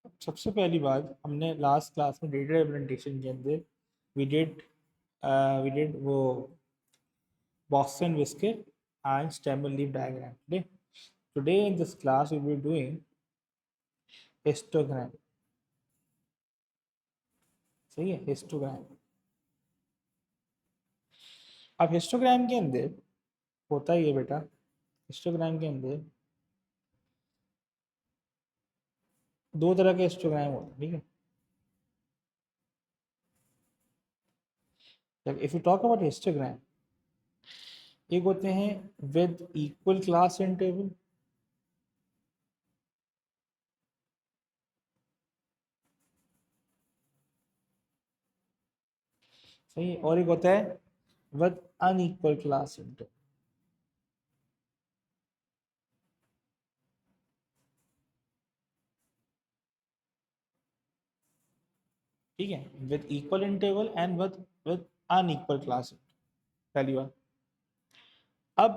सबसे पहली बात, हमने लास्ट क्लास में डेटा रिप्रेजेंटेशन के अंदर वी डिड वो box and whisker and stem and leaf diagram. Today in this class we will be doing histogram. सही है, हिस्टोग्राम। अब हिस्टोग्राम के अंदर होता ही है बेटा, हिस्टोग्राम के अंदर दो तरह के हिस्टोग्राम होते हैं, ठीक है। If you talk about histogram, एक होते हैं विद इक्वल क्लास इंटरवल, सही है, और एक होता है विद अनइक्वल क्लास इंटरवल। ठीक है, with equal interval and with unequal class interval, पहली बात। अब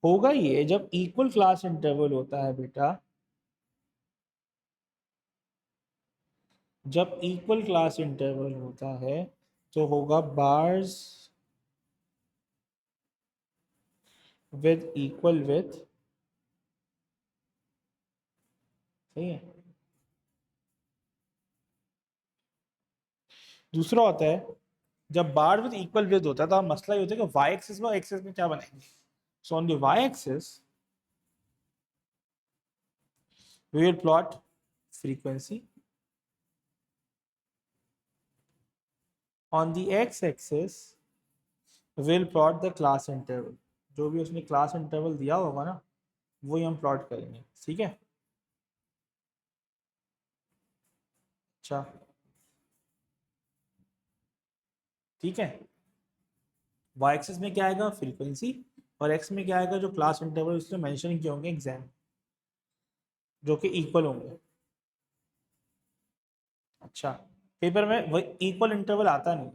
होगा ये, जब इक्वल क्लास इंटरवल होता है बेटा, जब इक्वल क्लास इंटरवल होता है तो होगा बार्स विद इक्वल विथ, सही है। दूसरा होता है जब बार विद इक्वल विथ होता है तो मसला ये होता है कि वाई एक्सिस में एक्सिस में क्या बनाएंगे। So on the Y axis we will plot frequency, on the X axis will plot the class interval. जो भी उसने क्लास इंटरवल दिया होगा ना, वही हम प्लॉट करेंगे, ठीक है। अच्छा, ठीक है। वाई एक्सिस में क्या आएगा, फ्रीक्वेंसी, और एक्स में क्या आएगा, जो क्लास इंटरवल उसने मेंशन किए होंगे एग्जाम, जो कि इक्वल होंगे। अच्छा, पेपर में वही इक्वल इंटरवल आता नहीं।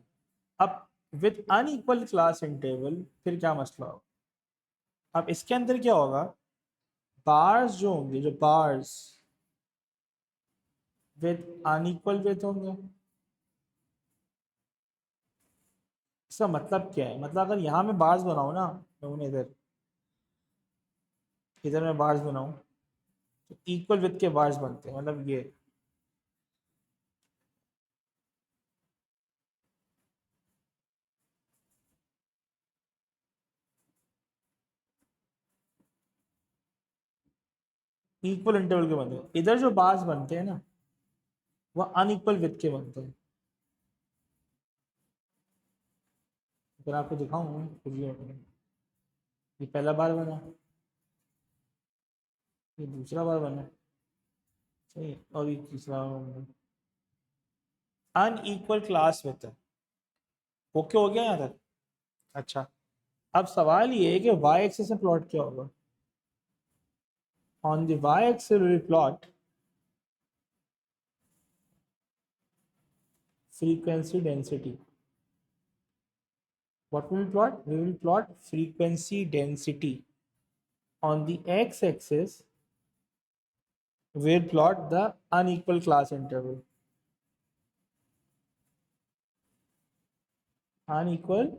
अब विद अनइक्वल क्लास इंटरवल फिर क्या मसला होगा। अब इसके अंदर क्या होगा, बार्स जो होंगे, जो बार्स विद अनइक्वल विथ होंगे। इसका मतलब क्या है, मतलब अगर यहाँ में बार्स बनाऊं ना, मैं इधर इधर मैं बार्स बनाऊं तो इक्वल विथ के बार्स बनते हैं, मतलब ये। इक्वल इंटरवल के बनते हैं, इधर जो बार्स बनते हैं ना, वह अनइक्वल विथ के बनते हैं। अगर आपको दिखाऊं तो ये पहला बार बना, ये दूसरा बार बना, सही, और ये तीसरा बार बना। अनइक्वल क्लास विथ है। ओके हो गया यहाँ तक। अच्छा, अब सवाल ये है कि वाई एक्सिस में प्लॉट क्या होगा। On the Y axis will plot frequency density. What will we plot? We will plot frequency density. On the x-axis, we will plot the unequal class interval. Unequal.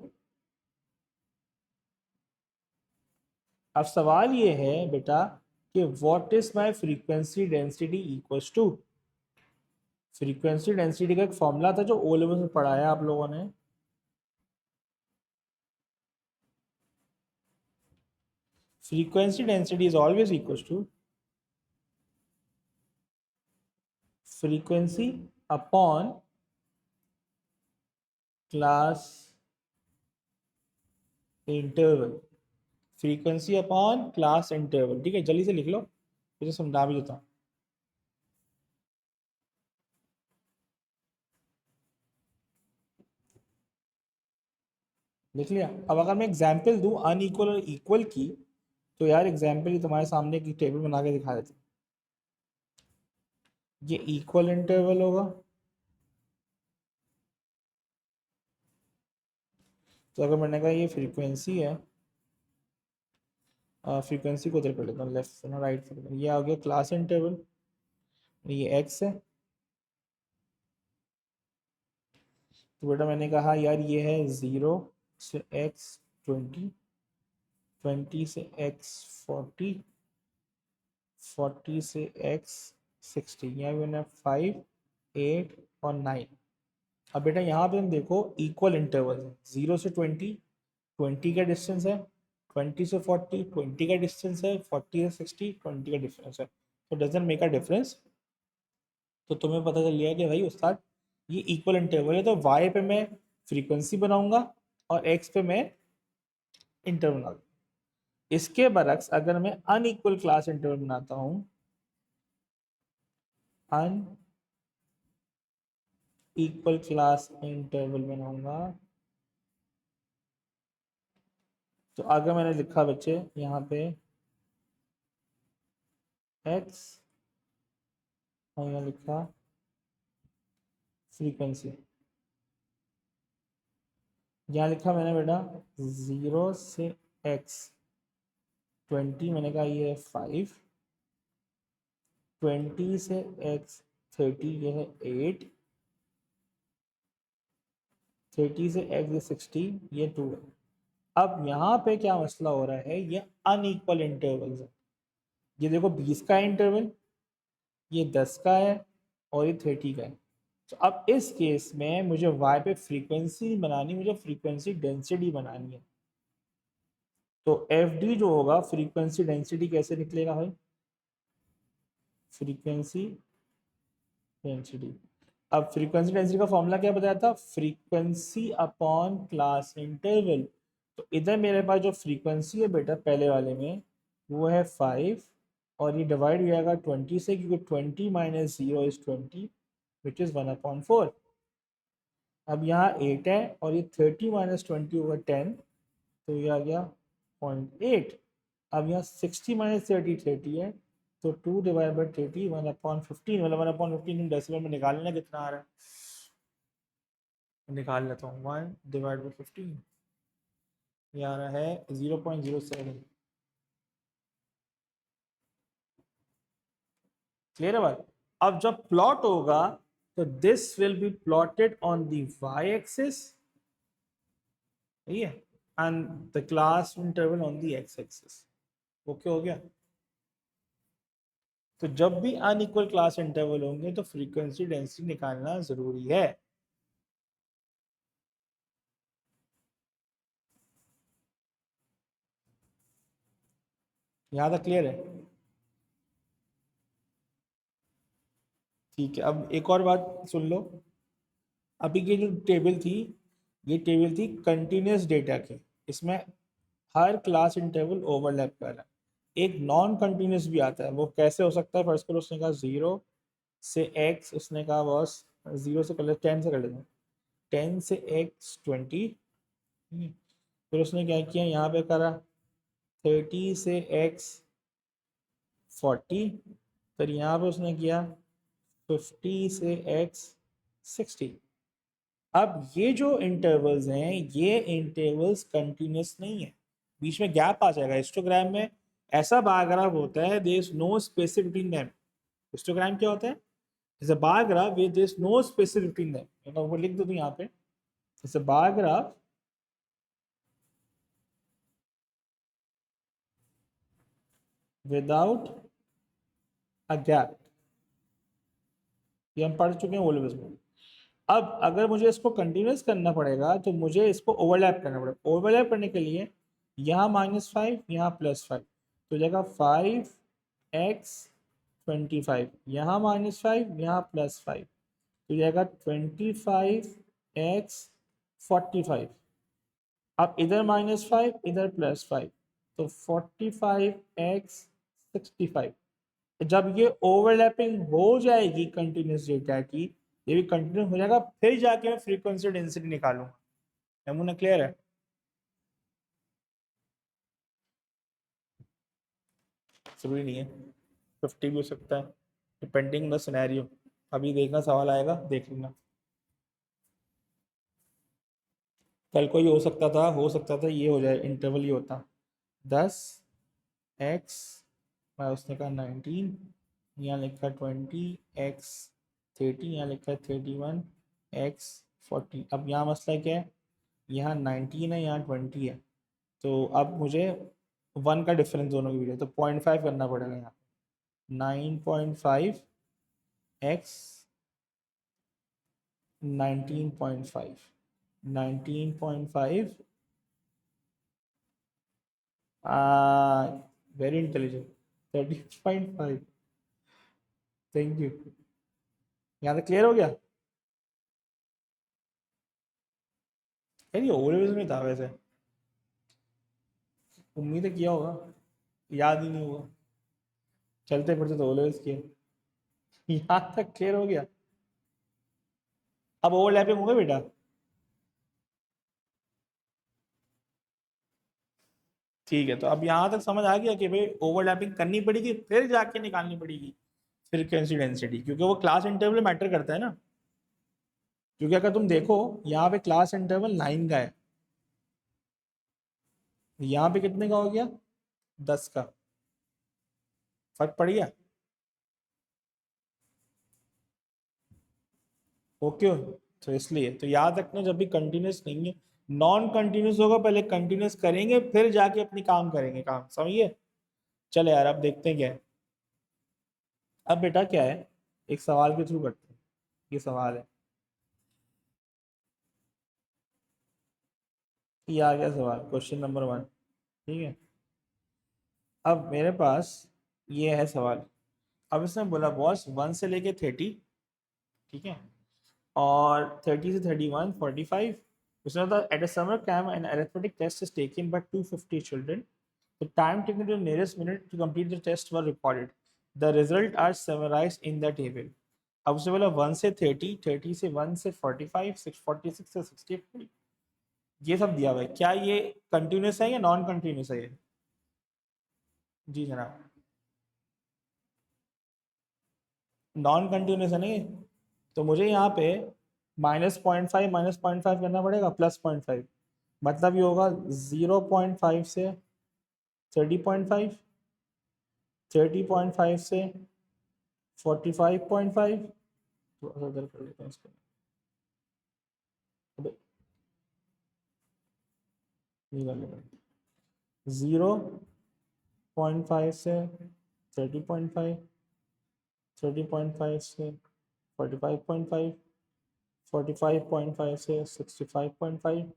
अब सवाल ये है बेटा कि what is my frequency density equals to? Frequency density का एक formula था जो ओ लेवल में पढ़ाया आप लोगों ने। Frequency density is always equals to frequency upon class interval. Frequency upon class interval, ठीक है, जल्दी से लिख लो, मुझे समझा भी देता हूँ। लिख लिया। अब अगर मैं एग्जाम्पल दूं अनइक्वल और इक्वल की, तो यार एग्जाम्पल ही तुम्हारे सामने की टेबल बना के दिखा देते। ये इक्वल इंटरवल होगा, तो अगर मैंने कहा ये फ्रीक्वेंसी है, फ्रीक्वेंसी को उधर कर लेता हूँ, लेफ्ट से ना राइट से, ये आ गया क्लास इंटरवल। ये एक्स है। तो बेटा मैंने कहा यार ये है 0 से एक्स 20, 20 से एक्स 40, 40 से एक्स 60, यहाँ पे मैंने 5, 8 और 9। अब बेटा यहाँ पे हम देखो इक्वल इंटरवल है, 0 से 20, 20 का डिस्टेंस है, 20 से 40, 20 का डिस्टेंस है, 40 से 60, 20 का डिफरेंस है। तो डजंट मेक अ डिफरेंस। तो तुम्हें पता चल गया कि भाई उस्ताद ये इक्वल इंटरवल है, तो वाई पे मैं फ्रीक्वेंसी बनाऊंगा और एक्स पे मैं इंटरवल बनाऊंगा। इसके बरक्स अगर मैं अनइक्वल क्लास इंटरवल बनाता हूँ, अनइक्वल क्लास इंटरवल बनाऊंगा, तो अगर मैंने लिखा बच्चे यहाँ पे एक्स और यहाँ लिखा फ्रीक्वेंसी, यहाँ लिखा मैंने बेटा 0 से एक्स 20, मैंने कहा ये है 5, 20 से एक्स 30, ये है 8, 30 से एक्स 60, ये 2 है। अब यहाँ पे क्या मसला हो रहा है, ये अनइक्वल इंटरवल्स है। ये देखो 20 का इंटरवल, ये 10 का है और ये 30 का है। तो अब इस केस में मुझे y पे फ्रीक्वेंसी बनानी, मुझे फ्रीक्वेंसी डेंसिटी बनानी है। तो एफ डी जो होगा फ्रीक्वेंसी डेंसिटी कैसे निकलेगा भाई, फ्रीक्वेंसी डेंसिटी। अब फ्रीक्वेंसी डेंसिटी का फॉर्मूला क्या बताया था, फ्रीक्वेंसी अपॉन क्लास इंटरवल। तो इधर मेरे पास जो फ्रीक्वेंसी है बेटा पहले वाले में वो है 5, और ये डिवाइड हो जाएगा 20 से, क्योंकि 20 माइनस 0 इज 20 विच इज़ 1/4। अब यहाँ 8 है और ये 30 माइनस 20 ओवर 10, तो ये आ गया 0.8। अब यहाँ 60 माइनस 30 30 है, तो 2 डिवाइड बाई 30 1/15, मतलब 1/15 डेसिमल में निकाल लेना कितना आ रहा है, निकाल लेता हूँ 1 डिवाइड बाई 15, ये आ रहा है 0.07। क्लियर है बात। अब जब प्लॉट होगा तो this will be plotted on the Y axis, ठीक है, and the class interval on the X axis. Okay हो गया। तो जब भी अनइक्वल क्लास इंटरवल होंगे तो फ्रीक्वेंसी डेंसिटी निकालना जरूरी है। यहाँ तक क्लियर है। ठीक है, अब एक और बात सुन लो। अभी की जो टेबल थी, ये टेबल थी कंटिन्यूस डेटा की, इसमें हर क्लास इंटरवल ओवरलैप कर रहा है। एक नॉन कंटिन्यूस भी आता है, वो कैसे हो सकता है, फर्स्ट करो उसने कहा 0 से एक्स, उसने कहा बॉस 0 से कर ले 10 से कर लेते हैं, 10 से एक्स 20, फिर उसने क्या किया यहाँ पे करा 30 से एक्स 40, फिर यहाँ पे उसने किया 50 से एक्स 60। अब ये जो इंटरवल्स हैं ये इंटरवल्स कंटिन्यूस नहीं है, बीच में गैप आ जाएगा। हिस्टोग्राम में ऐसा बार ग्राफ होता है, there is no space between them. Histogram क्या होता है, is a bar graph with there is no space between them. वो लिख दो यहाँ पे, is a bar graph without a gap. ये हम पढ़ चुके हैं वोल्यूम में। अब अगर मुझे इसको कंटिन्यूस करना पड़ेगा तो मुझे इसको ओवरलैप करना पड़ेगा। ओवरलैप करने के लिए यहाँ -5, यहाँ +5, तो जाएगा 5x25, यहाँ -5, यहाँ +5, तो जाएगा 25x45। अब इधर -5 इधर +5, तो 45x65। जब ये ओवरलैपिंग हो जाएगी कंटिन्यूस डेटा की, ये भी कंटिन्यू हो जाएगा, फिर जाके मैं फ्रीक्वेंसी डेंसिटी निकालूंगा। नमूना क्लियर है। जरूरी नहीं है, 50 भी हो सकता है, डिपेंडिंग द सिनेरियो। अभी देखना, सवाल आएगा देख लेना। कल को ये हो सकता था ये हो जाए, इंटरवल ये होता 10x, मैं उसने कहा 19, यहाँ लिखा 20x30, यहाँ लिखा 31x40। अब यहाँ मसला क्या है, यहाँ 19 है, यहाँ 20 है, तो अब मुझे 1 का डिफरेंस दोनों के बीच है, तो 0.5 करना पड़ेगा यहाँ। 9.5x 19.5, 19.5, very intelligent, 30.5। Thank you. यहाँ तक क्लियर हो गया? यार ये ओवरव्यूज में था वैसे, उम्मीद है किया होगा, याद ही नहीं होगा, चलते फिरते तो ओवरव्यूज किए। यहाँ तक क्लियर हो गया? अब ओवरलैपिंग होगा बेटा? ठीक है, तो अब यहाँ तक समझ आ गया कि भाई ओवरलैपिंग करनी पड़ेगी, फिर जाके निकालनी पड़ेगी फ्रीक्वेंसी डेंसिटी, क्योंकि वो क्लास इंटरवल मैटर करता है ना। क्योंकि अगर तुम देखो यहाँ पे क्लास इंटरवल 9 का है, यहाँ पे कितने का हो गया, 10 का, फर्क पड़ गया। ओके, तो इसलिए तो याद रखना, जब भी कंटिन्यूस नहीं है, नॉन कंटिन्यूस होगा, पहले कंटिन्यूस करेंगे फिर जाके अपनी काम करेंगे, काम समझिए। चले यार, अब देखते हैं क्या है। अब बेटा क्या है, एक सवाल के थ्रू करते हैं। ये सवाल है, ये आ गया सवाल, क्वेश्चन नंबर 1। ठीक है, अब मेरे पास ये है सवाल। अब इसने बोला बॉस 1 से लेके 30, ठीक है, और 30 से 31, 45। उसने बोला at a summer camp an arithmetic test is taken by 250 children, the time taken to the nearest minute to complete the test were recorded, the result are summarized in the table. अब उसने बोला 1 से 30, 30 से 1 से 45, 646 से 65, ये सब दिया हुआ है। क्या ये कंटिन्यूस है या नॉन कंटिन्यूस है ये? जी जनाब, नॉन कंटिन्यूस है नहीं, तो मुझे यहाँ पे -0.5 -0.5 करना पड़ेगा, +0.5, मतलब ये होगा 0.5 से 30.5, 30.5 से 45.5। थोड़ा सा इधर कर लेते हैं इसको, अबे ये कर लेते हैं, 0.5 से 30.5, 30.5 से 45.5, 45.5 से 65.5,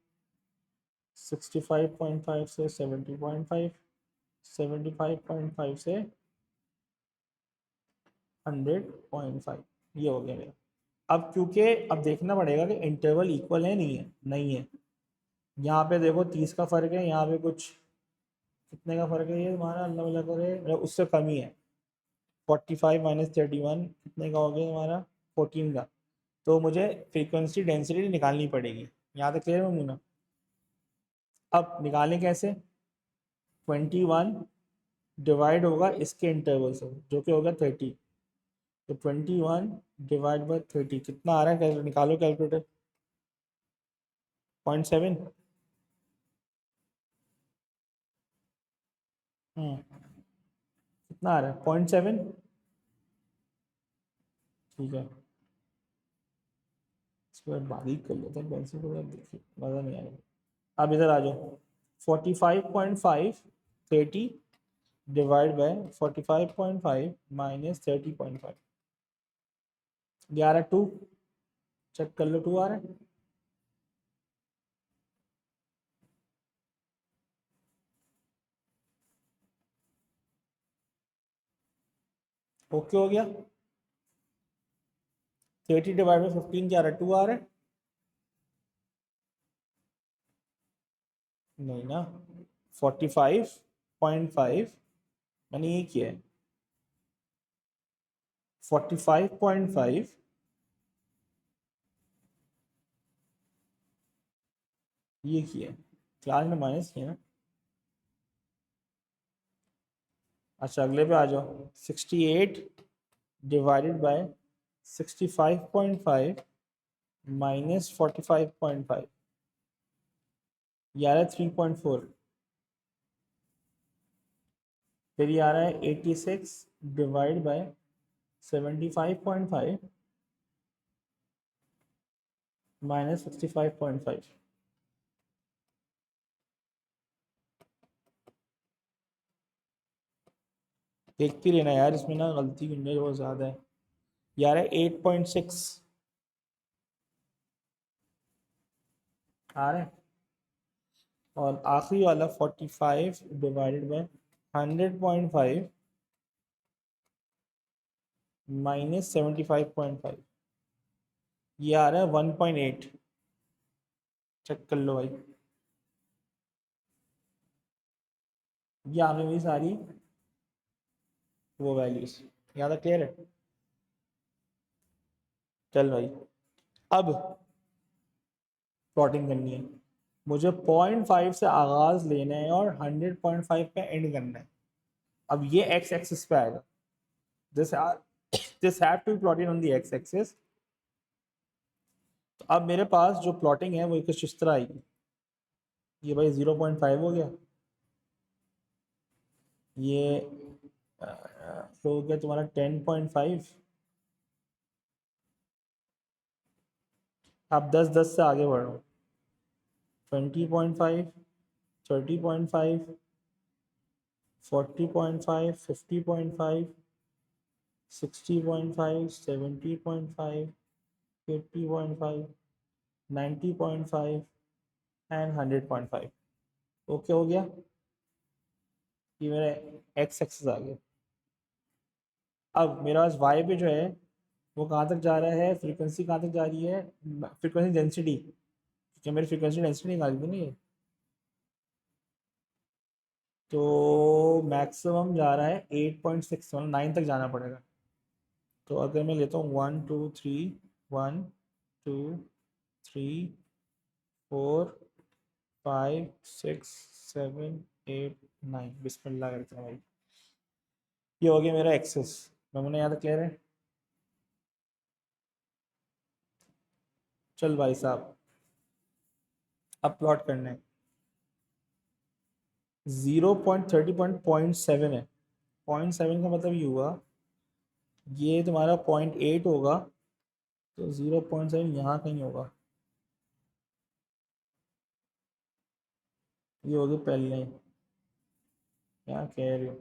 65.5 से 70.5, 75.5 से 100.5, ये हो गया मेरा। अब क्योंकि अब देखना पड़ेगा कि इंटरवल इक्वल है, नहीं है, नहीं है। यहाँ पे देखो 30 का फर्क है, यहाँ पे कुछ कितने का फर्क है ये हमारा, अल्लाह अल्लाह करे, मतलब उससे कम ही है। 45 माइनस 31 कितने का हो गया हमारा, 14 का। तो मुझे फ्रीक्वेंसी डेंसिटी निकालनी पड़ेगी। यहाँ तक क्लियर होंगे ना? अब निकालें कैसे, 21 डिवाइड होगा इसके इंटरवल से, जो कि होगा 30, तो 21 डिवाइड बाई 30 कितना आ रहा है, निकालो कैलकुलेटर। 0.7। कितना आ रहा है, 0.7। ठीक है, इसको और बारीक कर लेते हैं पेंसिल को, देखिए मज़ा नहीं आएगा। अब इधर आ जाओ, 45.5 30 डिवाइड बाय 45.5 माइनस 30.5, ये आ रहा है 2। चेक कर लो, 2 आ रहा है। ओके हो गया। 30 डिवाइड बाई 15 क्या आ रहा है, 2 आ रहा है। नहीं ना, 45.5 मैंने ये किया है, 45.5 ये किया है, क्लास में माइनस किया ना। अच्छा अगले पे आ जाओ, 68 डिवाइडेड बाय 65.5 माइनस 45.5, ये आ रहा है 3.4। फिर ये आ रहा है 86 डिवाइड बाय 75.5 माइनस 65.5। देखती रहना यार, इसमें ना गलती की गुंजाइश बहुत ज़्यादा है यार। है 8.6 आ रहे हैं, और आखिरी वाला 45 डिवाइडेड बाय 100.5 माइनस 75.5, ये आ रहा है 1.8। चेक कर लो भाई, ये आ गई सारी वो वैल्यूज। यहाँ तक क्लियर है? चल भाई, अब प्लॉटिंग करनी है। मुझे 0.5 से आगाज लेना है और 100.5 पे एंड करना है। अब ये एक्स एक्सिस पे आएगा। This this have to be plotted on the X axis. तो अब मेरे पास जो प्लॉटिंग है वो कुछ इस तरह आएगी। ये भाई 0.5 हो गया, ये तो हो गया तुम्हारा 10.5। आप 10 10 से आगे बढ़ रहे हो। 20.5, 30.5, 40.5, 50.5, 60.5, 70.5, 80.5, 90.5 एंड 100.5। ओके हो गया, ये मेरा एक्स एक्सिस आ गया। अब मेरा पास वाई पे जो है वो कहाँ तक जा रहा है, फ्रीक्वेंसी कहाँ तक जा रही है, फ्रीक्वेंसी डेंसिटी, क्योंकि मेरी फ्रीक्वेंसी डेंसिटी निकाली थी ना ये। तो मैक्सिमम जा रहा है 8.6, मतलब 9 तक जाना पड़ेगा। तो अगर मैं लेता हूँ 1 2 3, 1 2 3 4 5 6 7 8 9, बिस्मिल्लाह करते हैं भाई। ये हो गया मेरा एक्सेस। नमूना यहाँ तक क्लियर है? चल भाई साहब, अब प्लॉट करना है। 0.30.7 है। 0.7 का मतलब ये हुआ, ये तुम्हारा 0.8 होगा, तो 0.7 यहाँ कहीं होगा। ये होगी पहली लाइन। क्या कह रहे हो?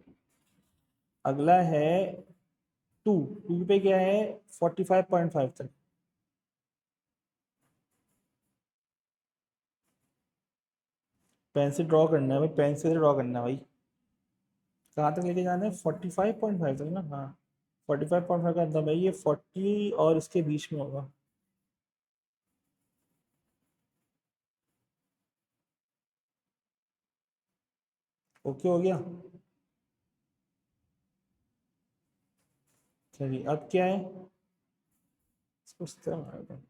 अगला है 2। 2 पे क्या है, 45.5 तक। पेन से ड्रॉ करना है भाई, पेन से ड्रॉ करना है भाई। कहाँ तक लेके जाना है? 45.5 तक ना, हाँ। 45.5 का मतलब है ये 40 और इसके बीच में होगा। ओके हो गया। चलिए अब क्या है, इसको इस तरह बनाते हैं।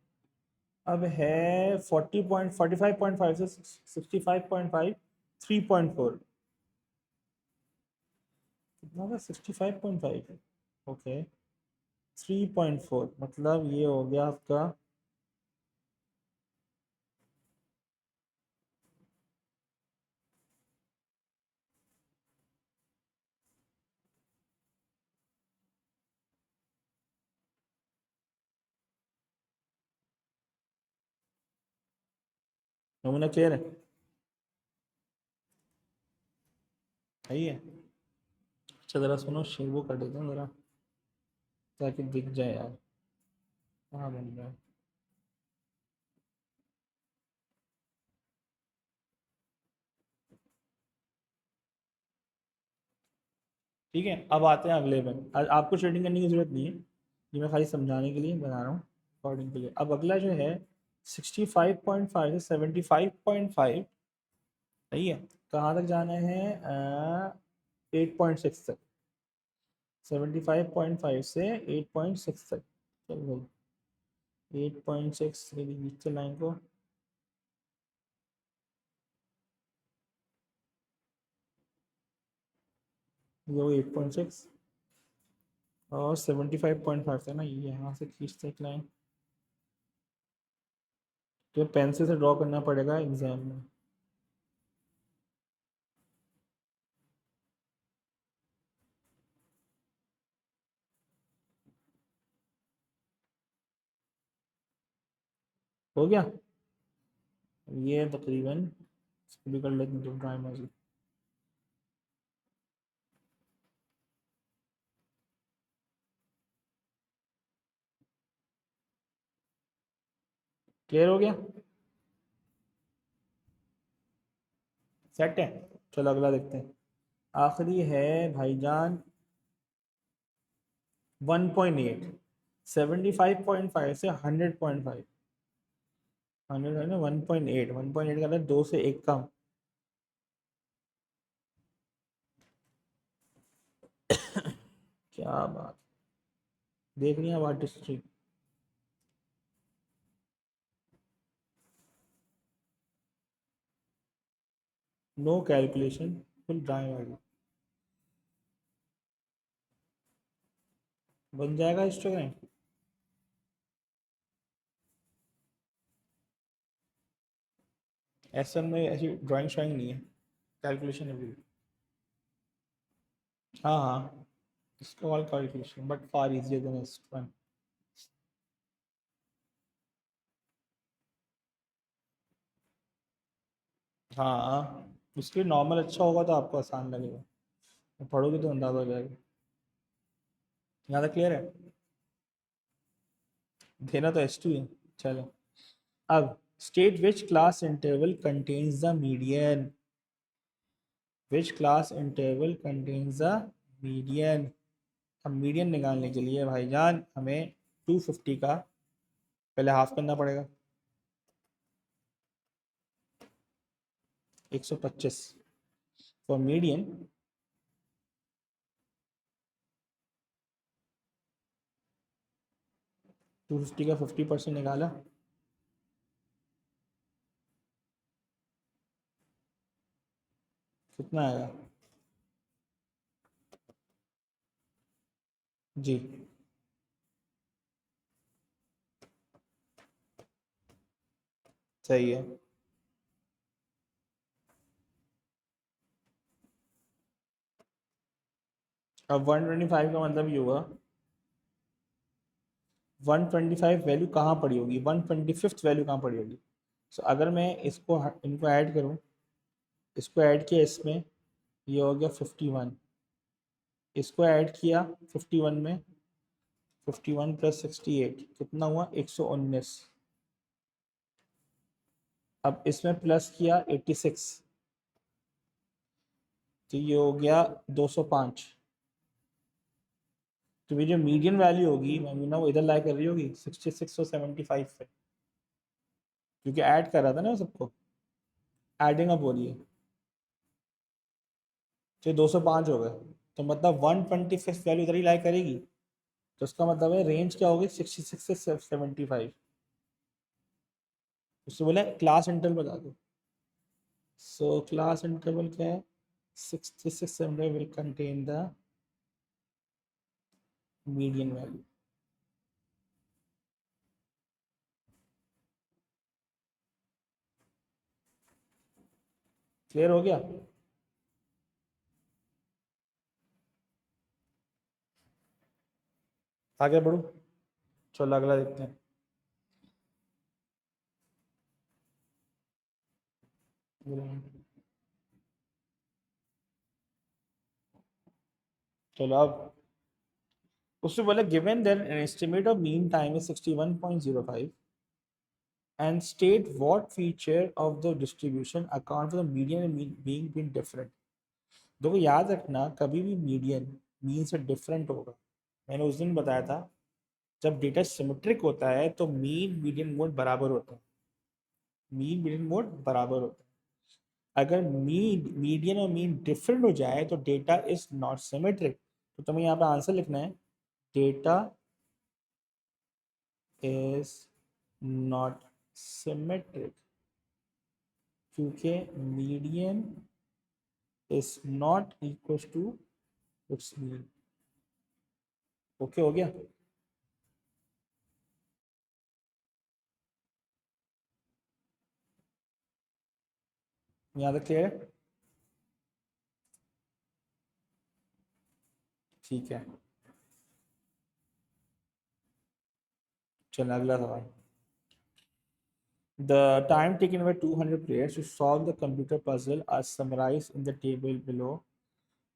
अब है 45.5 से 65.5, 3.4। कितना होगा? 65.5। ओके, 3.4 मतलब ये हो गया आपका। नमूना क्लियर है? सही है। अच्छा ज़रा सुनो, शेबो कर देता हूँ ज़रा, ताकि दिख जाए यार कहाँ बन रहा है। ठीक है, अब आते हैं अगले में। आपको शेडिंग करने की ज़रूरत नहीं है, ये मैं खाली समझाने के लिए बना रहा हूँ, अकॉर्डिंग के लिए। अब अगला जो है 65.5 से 75.5। सही है, कहाँ तक जाना है? 8.6 तक। 75.5 से 8.6 तक। चलो 8.6 बीच लाइन को, ये 8.6 और 75.5 था ना, ये यहाँ से खींचते एक लाइन। तो पेंसिल से ड्रॉ करना पड़ेगा एग्जाम में। हो गया ये तकरीबन, इसको भी कर लेते हैं तो ड्राइंग में। क्लियर हो गया, सेट है। चलो अगला देखते हैं, आखिरी है भाईजान 1.8, 75.5 से 100.5। 100 है ना, 1.8, 1.8 का मतलब 2 से 1 कम। क्या बात, देख रही है artistry. No calculation, full drawing वाली बन जाएगा इंस्टाग्राम। ऐसा में ऐसी ड्राइंग श्राइंग नहीं है, कैलकुलेशन है भी। हाँ हाँ, इसका all calculation but far easier than next one. हाँ, उसके नॉर्मल अच्छा होगा तो आपको आसान लगेगा, पढ़ोगे तो अंदाजा हो जाएगा। यहाँ तक क्लियर है, देना तो एस टू है। चलो अब, state which class interval contains the median, which class interval contains the median. अब मीडियन निकालने के लिए भाईजान हमें 250 का पहले हाफ करना पड़ेगा, 125 फॉर मीडियन। 250 का 50% निकाला, कितना आएगा जी। सही है। अब 125 का मतलब ये हुआ, 125 वैल्यू कहाँ पड़ी होगी, 125th वैल्यू कहाँ पड़ी होगी। सो अगर मैं इसको इनको ऐड करूँ, इसको ऐड किया इसमें, ये हो गया 51, इसको ऐड किया 51 में, 51 प्लस 68 कितना हुआ, 119। अब इसमें प्लस किया 86, तो ये हो गया 205। तो ये जो मीडियन वैल्यू होगी ममीना, वो इधर लाई कर रही होगी 66 और 75 पे, क्योंकि ऐड कर रहा था ना सबको, एडिंग अप हो रही है। तो 205 हो गए, तो मतलब 125 वैल्यू इधर ही लाई करेगी। तो उसका मतलब है रेंज क्या होगी, 66 से 75। उससे बोला क्लास इंटरवल बता दो। सो क्लास इंटरवल क्या है, 66 will contain the median value. Clear हो गया। आगे बढ़ो, चलो अगला देखते हैं। चलो अब, उससे बोला given then an estimate of mean time is 61.05 and state what feature of the distribution account for the median and mean being been different। देखो याद रखना, कभी भी मीडियन मीन से डिफरेंट होगा। मैंने उस दिन बताया था, जब डेटा सिमेट्रिक होता है तो मीन मीडियन मोड बराबर होता है, मीन मीडियन मोड बराबर होता है। अगर मीन मीडियन और मीन डिफरेंट हो जाए तो डेटा इज नॉट सिमेट्रिक। तो तुम्हें यहाँ पे आंसर लिखना है, डेटा इज नॉट सिमेट्रिक, क्योंकि median is not equal to its mean. Okay हो गया। यहाँ तक क्लियर है, ठीक है। चलो अगला सवाल। The time taken by 200 players to solve the computer puzzle are summarized in the table below.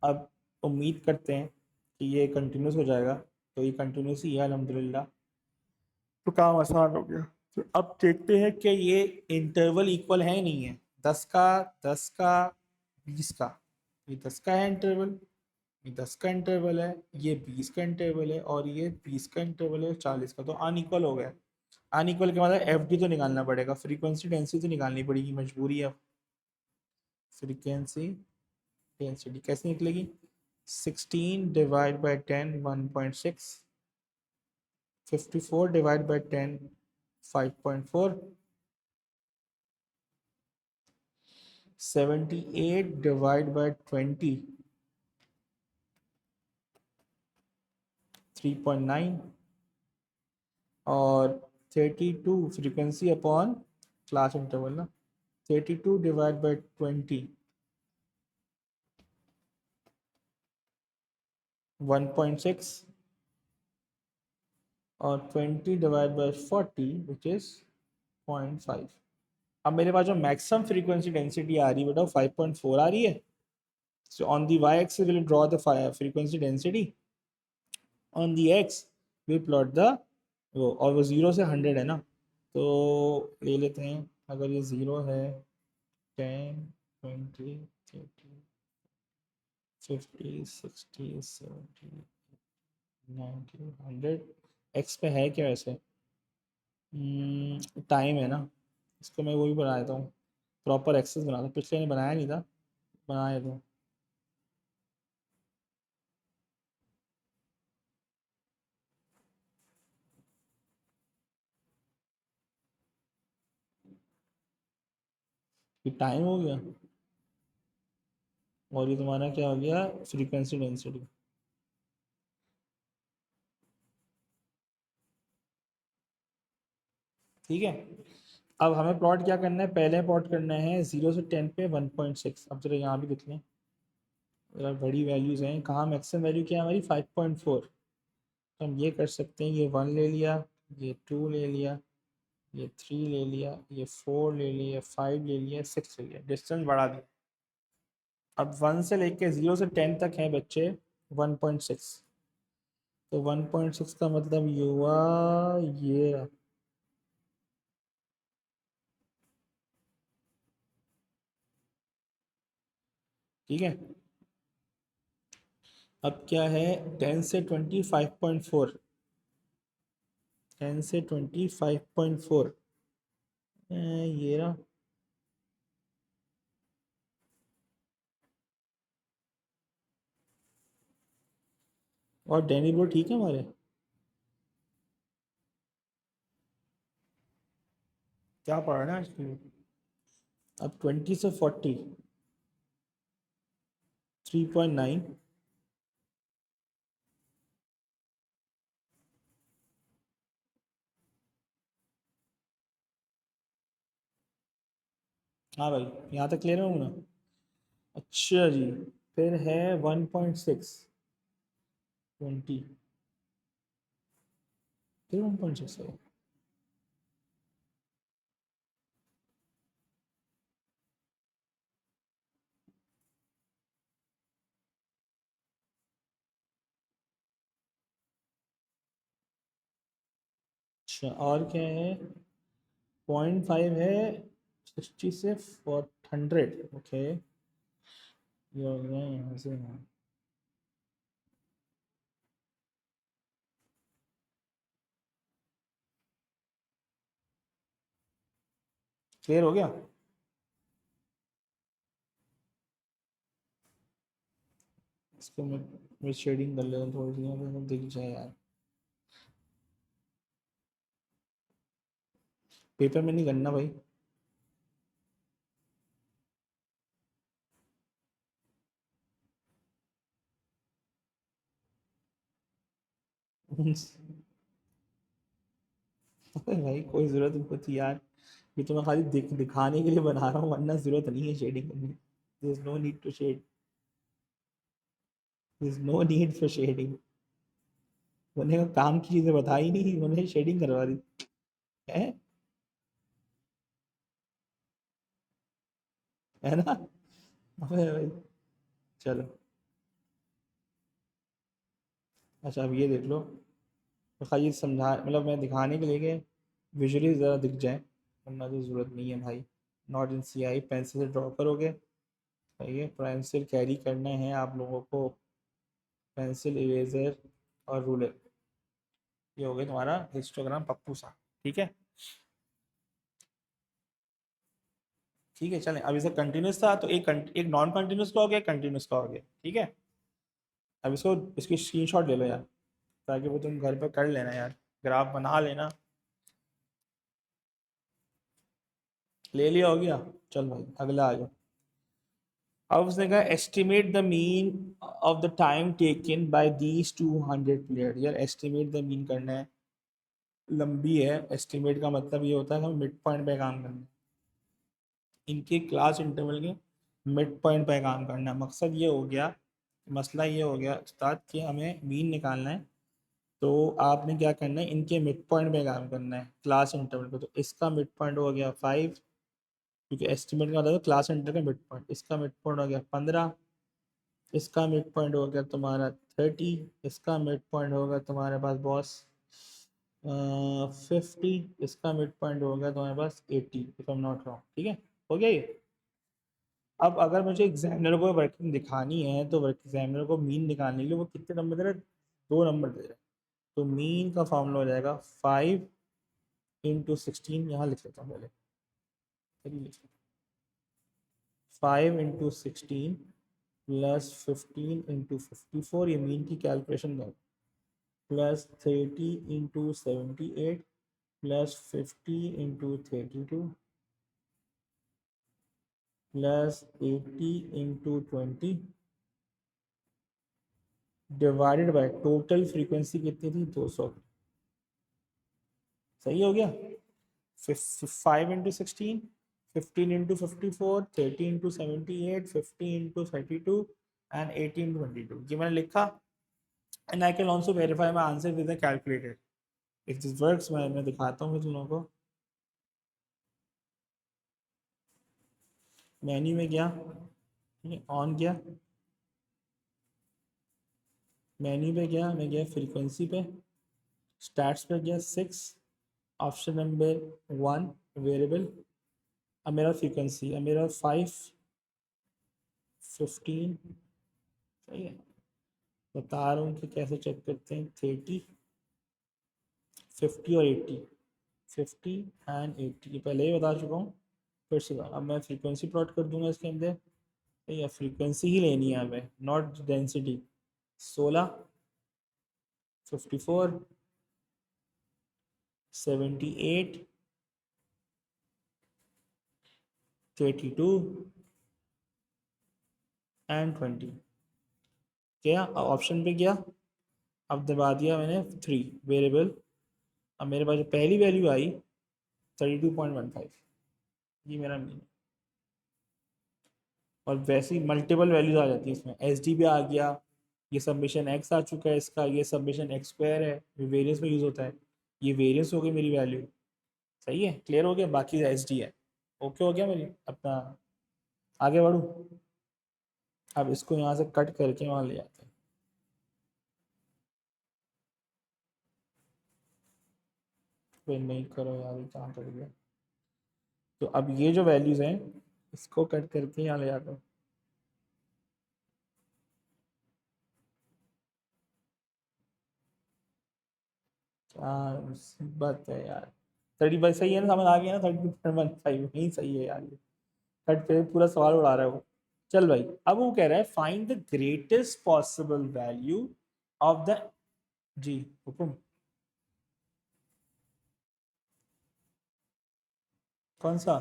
अब उम्मीद करते हैं कि ये कंटिन्यूस हो जाएगा, तो ये कंटिन्यूस ही है अल्हम्दुलिल्लाह, तो काम आसान हो गया। तो अब देखते हैं कि ये इंटरवल इक्वल है नहीं है, 10 का 20 का, ये 10 का है इंटरवल, ये 10 का इंटरवल है, ये 20 का इंटरवल है, और ये 20 का इंटरवल है, 40 का, तो अनइक्वल हो गया। अनइक्वल के मतलब एफ डी तो निकालना पड़ेगा, फ्रीक्वेंसी डेंसिटी तो निकालनी पड़ेगी, मजबूरी है। फ्रीक्वेंसी डेंसिटी कैसे निकलेगी? 16 divide by 10 1.6, 54 divide by 10 5.4, 78 divide by 20 3.9, और 32 फ्रीक्वेंसी अपॉन क्लास इंटरवल ना, 32 डिवाइड बाई 20 1.6, और 20 डिवाइड बाई 40 विच इज 0.5। अब मेरे पास जो मैक्सिमम फ्रीक्वेंसी डेंसिटी आ रही है बेटा 5.4 आ रही है। So on the Y axis will draw the frequency density, on the X will plot the वो, और वो 0 से 100 है ना, तो ले लेते हैं, अगर ये 0 है 10 20 30 50 60 70 90 100, एक्स पे है क्या वैसे? टाइम है ना, इसको मैं वो भी बना देता हूँ, प्रॉपर एक्सेस बना दो, पिछले ने बनाया नहीं था, बनाया तो। ये टाइम हो गया, और ये तुम्हारा क्या हो गया? Frequency density. ठीक है, अब हमें प्लॉट क्या करना है? पहले प्लॉट करना है 0 से 10 पे 1.6। अब जरा यहाँ भी देख लें, जरा बड़ी वैल्यूज़ हैं, कहाँ मैक्सिमम वैल्यू क्या है हमारी? 5.4। तो हम ये कर सकते हैं, ये 1 ले लिया, ये 2 ले लिया, ये 3 ले लिया, ये 4 ले लिया, 5 ले लिया, 6 ले लिया, डिस्टेंस बढ़ा दिया। अब 1 से लेके 0 से 10 तक हैं बच्चे 1.6, तो 1.6 का मतलब ये हुआ, ये रहा। ठीक है, अब क्या है? 10 से 20 5.4, 10 से 20 5.4, ये रहा। और डैनी ब्रो ठीक है हमारे? क्या पढ़ रहे हैं आजकल? अब 20 से 40 3.9, हाँ भाई, यहाँ तक क्लियर हूँ ना? अच्छा जी, फिर है 1.6 20, फिर 1.6 है। अच्छा, और क्या है? 0.5 है 60 से 100, ओके, ये हो गया यहाँ से यहाँ। क्लियर हो गया? इसको मैं शेडिंग कर लेता हूँ थोड़ी सी, यहाँ पे दिख जाए यार। पेपर में नहीं करना भाई। अबे भाई कोई ज़रूरत नहीं होती यार, ये तो मैं खाली दिखाने के लिए बना रहा हूँ, वरना ज़रूरत नहीं है शेडिंग करने की। There is no need to shade, there is no need for shading. उन्हें काम की चीज़ें बताई नहीं, उन्हें शेडिंग करवा दी है। है ना? अबे भाई, चलो। अच्छा अब ये देख लो, तो खाली समझा मतलब मैं दिखाने के लिए कि विजुअली ज़रा दिख जाए, वरना तो ज़रूरत नहीं है भाई। Not in C I, pencil से ड्रॉ करोगे। सही है, पेंसिल कैरी करने हैं आप लोगों को, पेंसिल, इरेजर और रूलर। ये हो गया तुम्हारा हिस्टोग्राम पप्पू सा। ठीक है, ठीक है चलें। अब इसे कंटिन्यूस था तो एक नॉन कंटिन्यूस का हो गया, कंटिन्यूस का हो गया। ठीक है, अब इसको, इसकी स्क्रीनशॉट ले लो यार, ताकि वो तुम घर पर कर लेना यार, ग्राफ बना लेना। ले लिया, हो गया। चल भाई अगला आ जाओ। अब उसने कहा estimate the mean of the time taken by these 200 player. यार एस्टिमेट द मीन करना है, लंबी है। एस्टिमेट का मतलब ये होता है कि हमें मिड पॉइंट पे काम करना है, इनके क्लास इंटरवल के मिड पॉइंट पे काम करना है। मकसद ये हो गया, मसला ये हो गया उस्ताद कि हमें मीन निकालना है, तो आपने क्या करना है, इनके मिड पॉइंट पे काम करना है क्लास इंटरवल पे। तो इसका मिड पॉइंट हो गया 5, क्योंकि एस्टिमेट का मतलब है क्लास इंटर का मिड पॉइंट। इसका मिड पॉइंट हो गया 15, इसका मिड पॉइंट हो गया तुम्हारा 30, इसका मिड पॉइंट होगा तुम्हारे पास बॉस 50, इसका मिड पॉइंट हो गया तुम्हारे पास 80, if I am not wrong. ठीक है, हो गया ये। अब अगर मुझे एग्जामिनर को वर्किंग दिखानी है, तो वर्क एग्जामिनर को मीन निकालने के लिए वो कितने नंबर दे रहा है, 2 नंबर दे रहा है। तो मीन का फॉर्मूला हो जाएगा 5 × 16, यहाँ लिख लेता हूँ पहले, चलिए लिख लेता हूँ। 5 × 16 +15 × 54, ये मीन की कैलकुलेशन कर, +30 × 78 +50 × 32 +80 × 20 डिवाइडेड बाय टोटल फ्रीक्वेंसी कितनी थी, 200। सही हो गया। 5 × 16, 15 × 54, 30 × 78, 50 × 32 and 18 × 22, ये मैंने लिखा। And I can also verify my answer with the calculator if this works. मैं दिखाता हूँ तुम लोगों को। मेन्यू में गया, ऑन किया, मेन्यू पे गया, मैं गया फ्रीक्वेंसी पे, स्टैट्स पे गया 6, ऑप्शन नंबर 1 वेरिएबल। अब मेरा फ्रीक्वेंसी, अब मेरा 5, 15। सही है, बता रहा हूँ कि कैसे चेक करते हैं। 30, 50 और 80, 50 एंड 80, ये पहले ही बता चुका हूँ, फिर से अब मैं फ्रीक्वेंसी प्लॉट कर दूंगा इसके अंदर। या फ्रीक्वेंसी ही लेनी है हमें, नॉट डेंसिटी। 16, 54, 78, 32 एंड 20। क्या ऑप्शन पे गया, अब दबा दिया मैंने 3 वेरिएबल। अब मेरे पास जो पहली वैल्यू आई 32.15, ये मेरा मीन। और वैसे ही मल्टीपल वैल्यूज आ जाती है इसमें, एस डी भी आ गया, ये सबमिशन एक्स आ चुका है इसका, ये सबमिशन एक्स स्क्वायर है, ये वेरियंस में यूज़ होता है, ये वेरियंस हो गई मेरी वैल्यू। सही है, क्लियर हो गया, बाकी एस डी है। ओके हो गया मेरी अपना, आगे बढ़ूँ। अब इसको यहाँ से कट करके वहाँ ले जाते हैं। फिर नहीं करो यार, ये कहाँ कर गया। तो अब ये जो वैल्यूज़ हैं, इसको कट करके यहाँ ले जाता हूँ। क्या मुसीबत है यार। 30 सही है ना, समझ आ गया ना, 32.15 नहीं सही है यार ये। कट पे पूरा सवाल उड़ा रहा है वो। चल भाई, अब वो कह रहा है find the greatest possible value of the, जी हुकुम, कौन सा,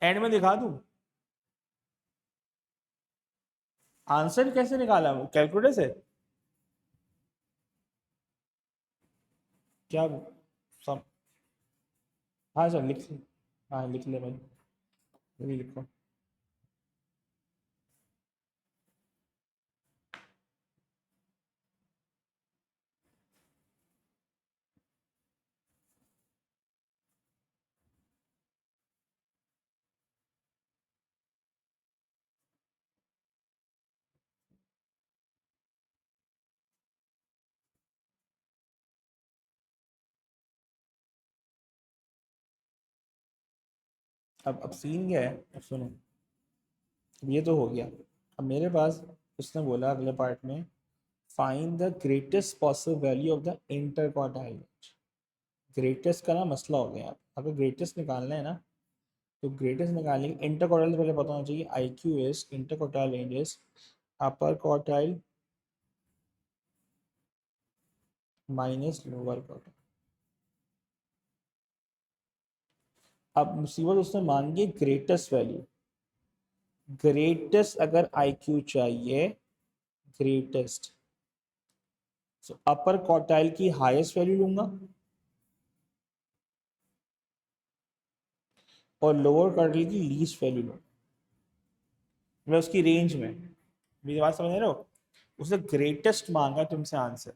एंड में दिखा दूं आंसर कैसे निकाला वो कैलकुलेटर से? क्या वो सब, हाँ चल लिख, हाँ लिख ले भाई, ये लिखो। अब सीन क्या है, अब सुनो। अब ये तो हो गया। अब मेरे पास उसने बोला अगले पार्ट में, find the greatest possible value of the interquartile range. Greatest का ना मसला हो गया। अगर ग्रेटेस्ट निकालना है ना, तो ग्रेटेस्ट निकालने के इंटरक्वार्टाइल पहले पता होना चाहिए। I Q is interquartile range is upper quartile minus lower quartile. अब मुसीबत उसने मान ली ग्रेटेस्ट वैल्यू। ग्रेटेस्ट अगर आई क्यू चाहिए, ग्रेटेस्ट, तो अपर क्वार्टाइल की हाईएस्ट वैल्यू लूंगा और लोअर क्वार्टाइल की लीस्ट वैल्यू लूंगा। मैं उसकी रेंज में, मेरी बात समझ रहे हो? उसने ग्रेटेस्ट मांगा तुमसे आंसर,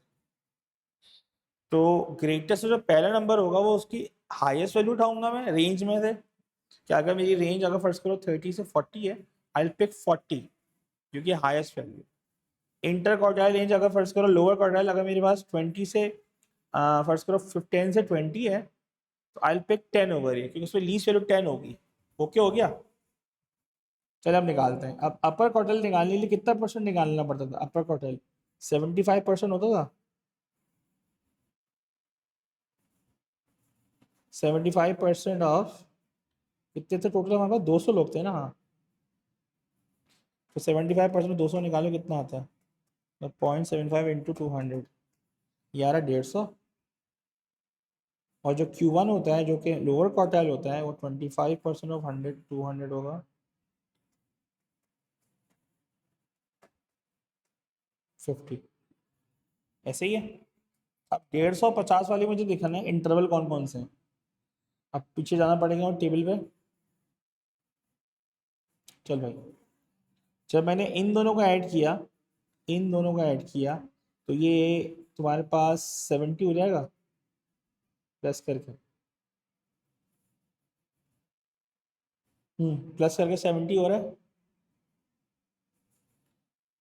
तो ग्रेटेस्ट जो पहला नंबर होगा वो उसकी हाईएस्ट वैल्यू उठाऊंगा मैं रेंज में से। क्या अगर मेरी रेंज अगर फर्स्ट करो 30 से 40 है, आई पिक 40 क्योंकि highest value. Inter quartile range अगर फर्स्ट करो लोअर क्वार्टाइल अगर मेरे पास 20 से फर्स्ट करो 10 से 20 है, तो आई पिक 10 ओवर ये, क्योंकि उसमें लीस्ट वैल्यू 10 होगी। ओके हो गया? चलो अब निकालते हैं। अब अपर क्वार्टाइल निकालने के लिए कितना परसेंट निकालना पड़ता था? अपर क्वार्टाइल 75% होता था। 75% ऑफ कितने थे टोटल हमारे पास? 200 लोग थे ना, हाँ। तो 75% में 200 निकालो कितना आता है? तो 0.75 इंटू 200, 1150। और जो Q1 होता है जो कि लोअर क्वार्टाइल होता है, वो 25% ऑफ 100, 200 होगा 50। ऐसे ही है। अब 150 वाली मुझे दिखाना है इंटरवल कौन कौन से हैं। अब पीछे जाना पड़ेगा और टेबल पे। चल भाई, जब मैंने इन दोनों को ऐड किया, इन दोनों को ऐड किया, तो ये तुम्हारे पास 70 हो जाएगा प्लस करके। प्लस करके 70 हो रहा है।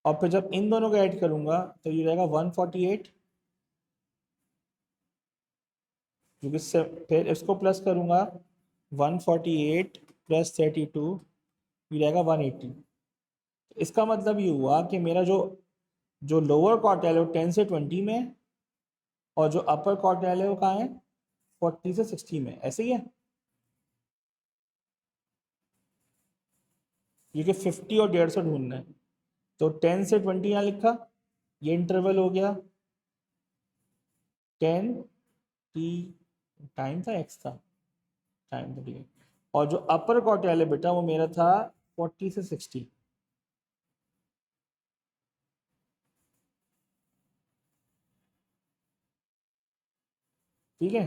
और फिर जब इन दोनों को ऐड करूंगा तो ये रहेगा 148, क्योंकि फिर इसको प्लस करूंगा 148 प्लस 32, ये रहेगा 180। इसका मतलब ये हुआ कि मेरा जो जो लोअर क्वार्टाइल है वो 10 से 20 में है, और जो अपर क्वार्टाइल है वो कहाँ है? 40 से 60 में। ऐसे ही है, क्योंकि 50 और 150 ढूंढना है। तो 10 से 20 यहाँ लिखा, ये इंटरवल हो गया 10 टी, टाइम था एक्स था, टाइम था ठीक है। और जो अपर क्वार्टाइल है बेटा वो मेरा था 40 से 60। ठीक है,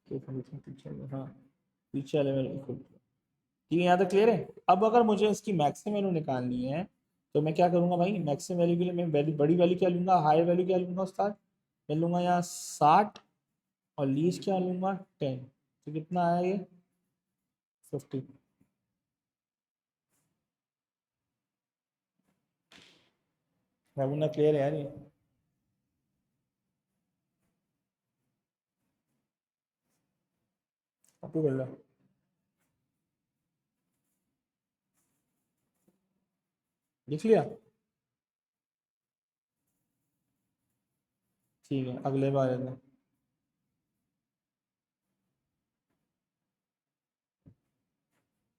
पीछे हाँ, पीछे वाले में बिल्कुल ठीक है। यहाँ तक क्लियर है। अब अगर मुझे इसकी मैक्सिमम वैल्यू निकालनी है, तो मैं क्या करूंगा भाई? मैक्सिमम वैल्यू के लिए मैं वैल्यू, बड़ी वैल्यू क्या लूंगा, हायर वैल्यू क्या लूंगा उस्ताद? मैं लूंगा यहाँ 60, और लीस्ट क्या लूंगा 10। तो कितना आया ये? 50। ना क्लियर है यार ये? कॉपी कर लो। लिख लिया? ठीक है, अगले बार में।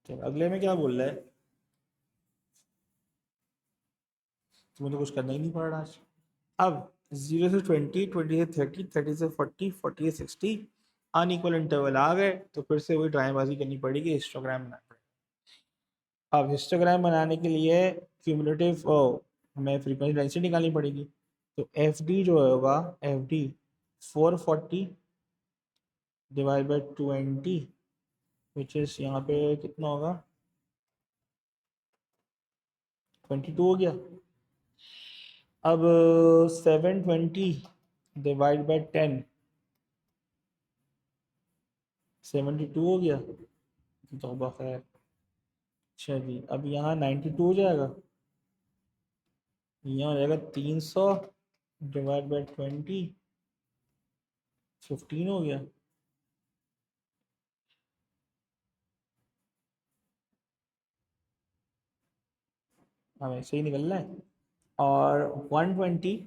चल अगले में क्या बोल रहा है? तुम्हें तो कुछ करना ही नहीं पड़ रहा आज। अब 0 से 20, 20 से 30, 30 से 40, 40 से 60 अनइक्वल इंटरवल आ गए, तो फिर से वही ड्राइंगबाजी करनी पड़ेगी, हिस्टोग्राम बनाना पड़ेगा। अब हिस्टोग्राम बनाने के लिए क्यूमुलेटिव हमें फ्रीक्वेंसी डेंसिटी निकालनी पड़ेगी। तो एफ डी जो होगा, F D 440 divide by 20, which is यहाँ पे कितना होगा? 22 हो गया। अब 720 डिवाइड बाई 10, 72 हो गया। तो खैर, अच्छा जी, अब यहाँ 92 हो जाएगा। यहाँ हो जाएगा 300 डिवाइड बाई 20, 15 हो गया। हमें सही निकलना है। और 120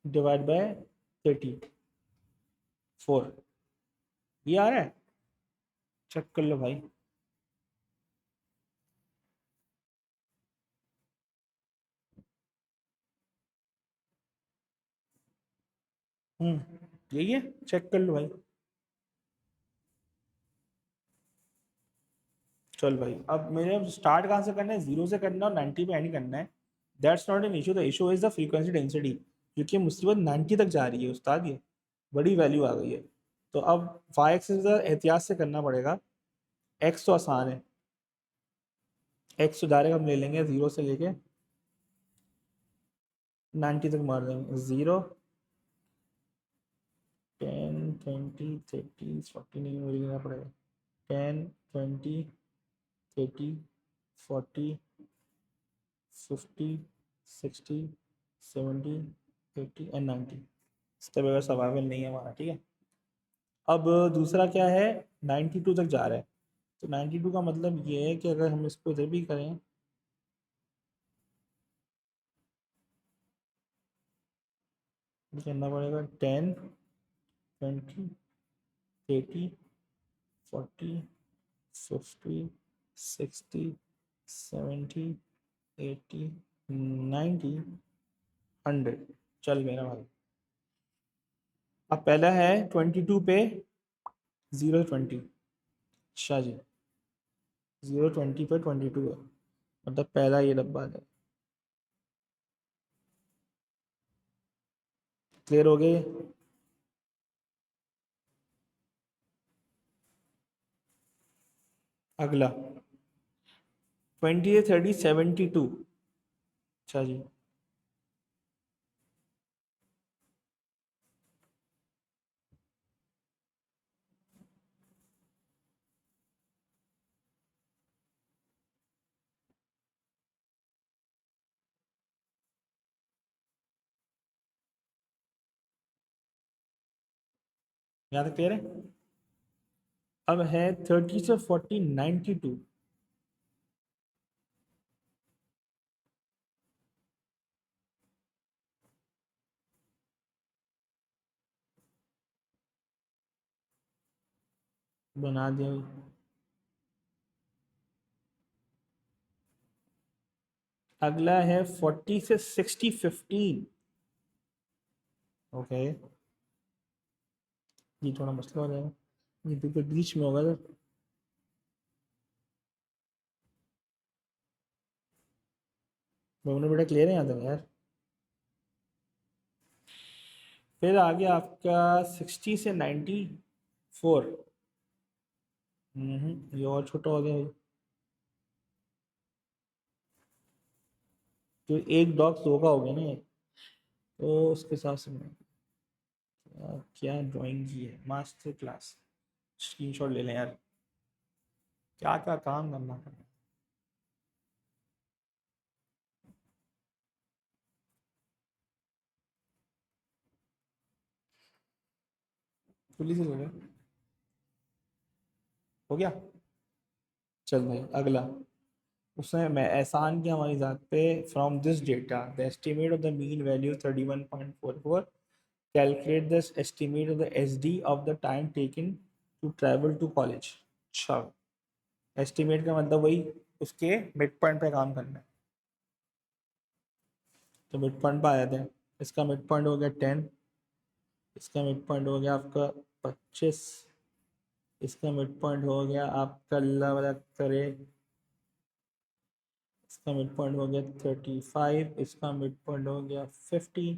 डिवाइड बाय 34, ये आ रहा है, चेक कर लो भाई। यही है, चेक कर लो भाई। चल भाई, अब मेरे स्टार्ट कहाँ से करना है, जीरो से करना है और 90 पे एंड करना है। That's not an issue, the issue is the frequency density, क्योंकि मुसीबत 90 तक जा रही है उस्ताद, ये बड़ी वैल्यू आ गई है। तो अब वाई एक्सिस एहतियात से करना पड़ेगा। एक्स तो आसान है, एक्स तो डायरेक्ट हम ले लेंगे जीरो से लेके 90 तक मार देंगे। 0, 10, 20, 30, 40 नहीं मुझे लेना पड़ेगा। 10, 20, 30, 40, 50, 60, 70, 80 एंड 90। इसके बगैर सर्वाइवल नहीं है हमारा, ठीक है। अब दूसरा क्या है, 92 तक जा रहा है। तो 92 का मतलब ये है कि अगर हम इसको इधर भी करें, तो करना पड़ेगा 10, 20, 30, 40, 50, 60, 70, 80, 90, 100। चल मेरा भाई, अब पहला है 22 पे 0, 20। अच्छा जी, 0, 20 पे 22 है, मतलब पहला ये डब्बा है। क्लियर हो गए। अगला 20 से 30, 72। अच्छा जी, यहाँ तक क्लियर है। अब है 30 से 40, 92। बना दिया भाई। अगला है 40 से 60, 15। ओके, ये थोड़ा मसला हो जाएगा, ये बिल्कुल बीच में होगा तो। दोनों बेटा क्लियर है यहाँ तक यार। फिर आगे आपका 60 से 94। ये और छोटा हो गया भाई। तो एक डॉग दो का हो गया ना ये। तो उसके हिसाब से मैं क्या ड्राइंग की है, मास्टर क्लास। स्क्रीनशॉट ले लें यार, क्या क्या काम करना पड़ेगा। पुलिस हो गया, हो गया। चल भाई अगला, उसने मैं एहसान किया हमारी ज़ात पे। From this data the estimate of the mean value 31.44, calculate this estimate of the S D of the time taken to travel to college. अच्छा, एस्टिमेट का मतलब वही उसके मिड पॉइंट पे काम करना है। तो मिड पॉइंट पे आ जाते हैं। इसका मिड पॉइंट हो गया 10, इसका मिड पॉइंट हो गया आपका 25, इसका मिड पॉइंट हो गया आपका अल्लाह वाला करे, इसका मिड पॉइंट हो गया 35, इसका मिड पॉइंट हो गया 50,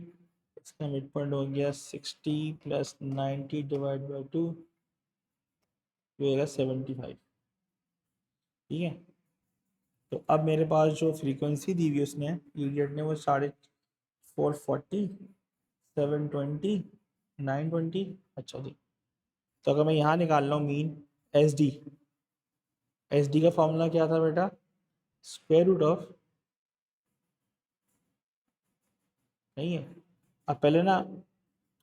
इसका मिड पॉइंट हो गया 60 प्लस 90 डिवाइड बाई 2, ये होगा 75। ठीक है। तो अब मेरे पास जो फ्रीक्वेंसी दी हुई है उसने पीरियड ने, वो 440, 720, 920। अच्छा जी, तो अगर मैं यहाँ निकाल रहा हूँ mean S D, S D का फॉर्मूला क्या था बेटा, स्क्वायर रूट ऑफ, नहीं है। अब पहले ना,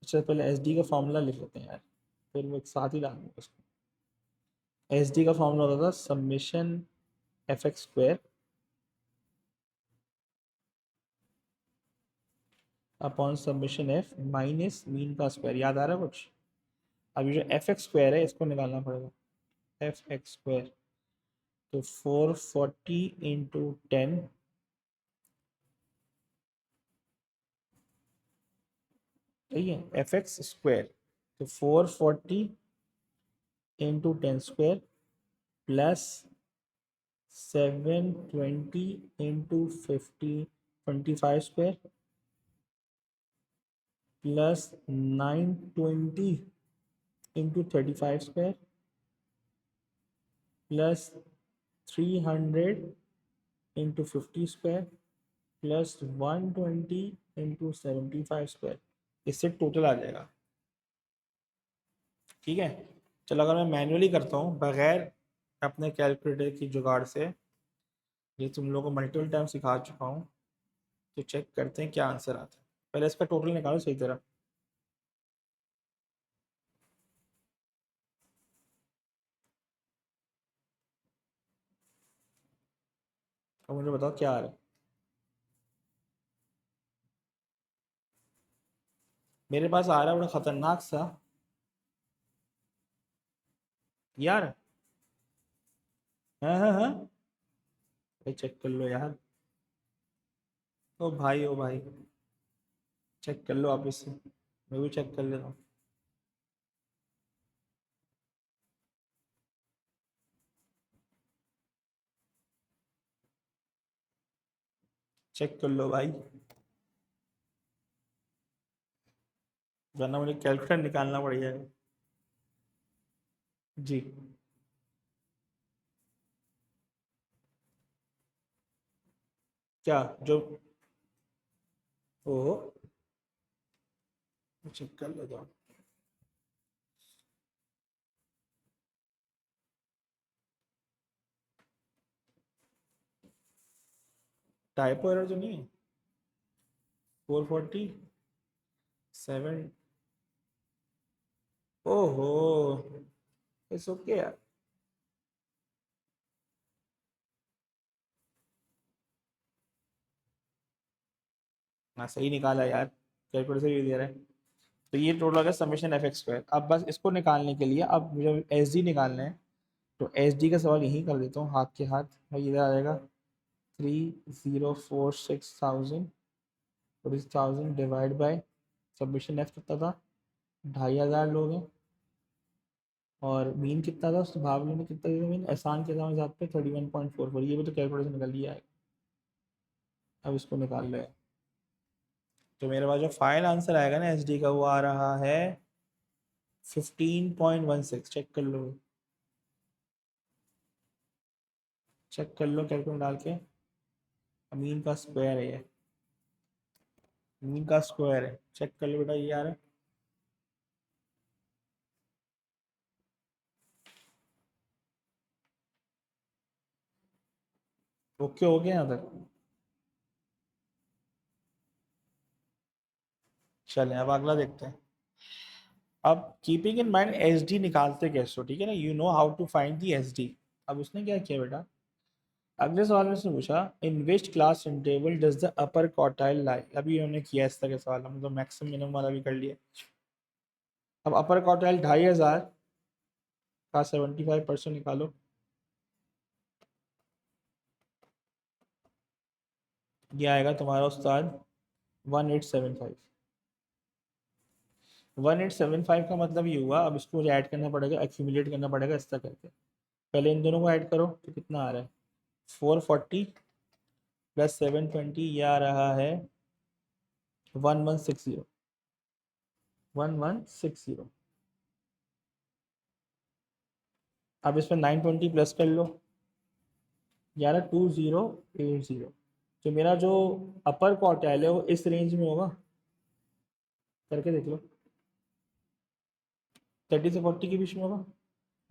अच्छा पहले एस डी का फॉर्मूला लिख लेते हैं यार, फिर वो एक साथ ही डालेंगे उसको। एस डी का फॉर्मूला होता था summation F x square upon submission F minus mean का स्क्वायर। याद आ रहा है कुछ? अब ये जो एफ एक्स स्क्वायर है इसको निकालना पड़ेगा। एफ एक्स स्क्वायर तो 440 इंटू 10 ठीक है, एफ एक्स स्क्वायर तो 440 into 10 square plus 720 into 25 square plus 920 into 35 square plus 300 into 50 square plus 120 into 75 square. इससे टोटल आ जाएगा। ठीक है, चलो अगर मैं मैन्युअली करता हूँ बगैर अपने कैलकुलेटर की जुगाड़ से, ये तुम लोगों को मल्टीपल टाइम सिखा चुका हूँ, तो चेक करते हैं क्या आंसर आता है। पहले इसका टोटल निकालो सही तरह। और मुझे बताओ क्या आ रहा है। मेरे पास आ रहा है बड़ा खतरनाक सा यार। हाँ हाँ हाँ, भाई चेक कर लो यार। ओ भाई ओ भाई, चेक कर लो आप इससे, मैं भी चेक कर लेता हूँ। चेक कर लो भाई, वरना मुझे कैलकुलेटर निकालना पड़ जाएगा। जी, क्या जो, ओ चेक कर लेता हूँ। टाइपो एरर तो नहीं है? 447, ओहो, इट्स ओके यार। हाँ सही निकाला यार, कैलकुलेटर से भी दे रहा है। तो ये टोटल हो गया समेशन एफ एक्स स्क्वायर। अब बस इसको निकालने के लिए अब मुझे एस डी निकालना है, तो एस डी का सवाल यहीं कर देता हूँ हाथ के हाथ। भाई इधर आ जाएगा 3046,000, और इस 1000 डिवाइड बाय सबमिशन एफ कितना था, 2500 लोग हैं, और मीन कितना था उस भावले ने कितना दिया मीन, एहसान के साथ पे 31.44। ये भी तो कैलकुलेशन निकल लिया है। अब इसको निकाल लो। तो मेरे पास जो फाइनल आंसर आएगा ना एस डी का, वो आ रहा है 15.16। चेक कर लो, चेक कर लो कैलकुलेटर डाल के। मीन का स्क्वायर है ये, मीन का स्क्वायर है, चेक कर लो बेटा ये आ रहा है। ओके हो गया यहाँ तक? चलें अब अगला देखते हैं। अब keeping in mind S D निकालते कैसे हो, ठीक है ना, you know how to find the S D. अब उसने क्या किया बेटा, अगले सवाल में उसने पूछा in which class interval does the upper quartile lie. अभी उन्होंने किया इस तरह के सवाल, हम तो मैक्सिमम मिनिमम वाला भी कर लिया। अब अपर क्वार्टाइल 2500 का 75% निकालो। ये आएगा तुम्हारा उस्ताद 1875। 1875 का मतलब ये हुआ, अब इसको मुझे ऐड करना पड़ेगा, एक्यूमुलेट करना पड़ेगा इस तरह करके। पहले इन दोनों को ऐड करो तो कितना आ रहा है, 440 प्लस 720, ये आ रहा है 1160। 1160। अब इसमें 920 प्लस कर लो, यार 2080। तो मेरा जो अपर क्वार्टाइल है वो इस रेंज में होगा, करके देख लो, 30 से 40 के बीच में होगा,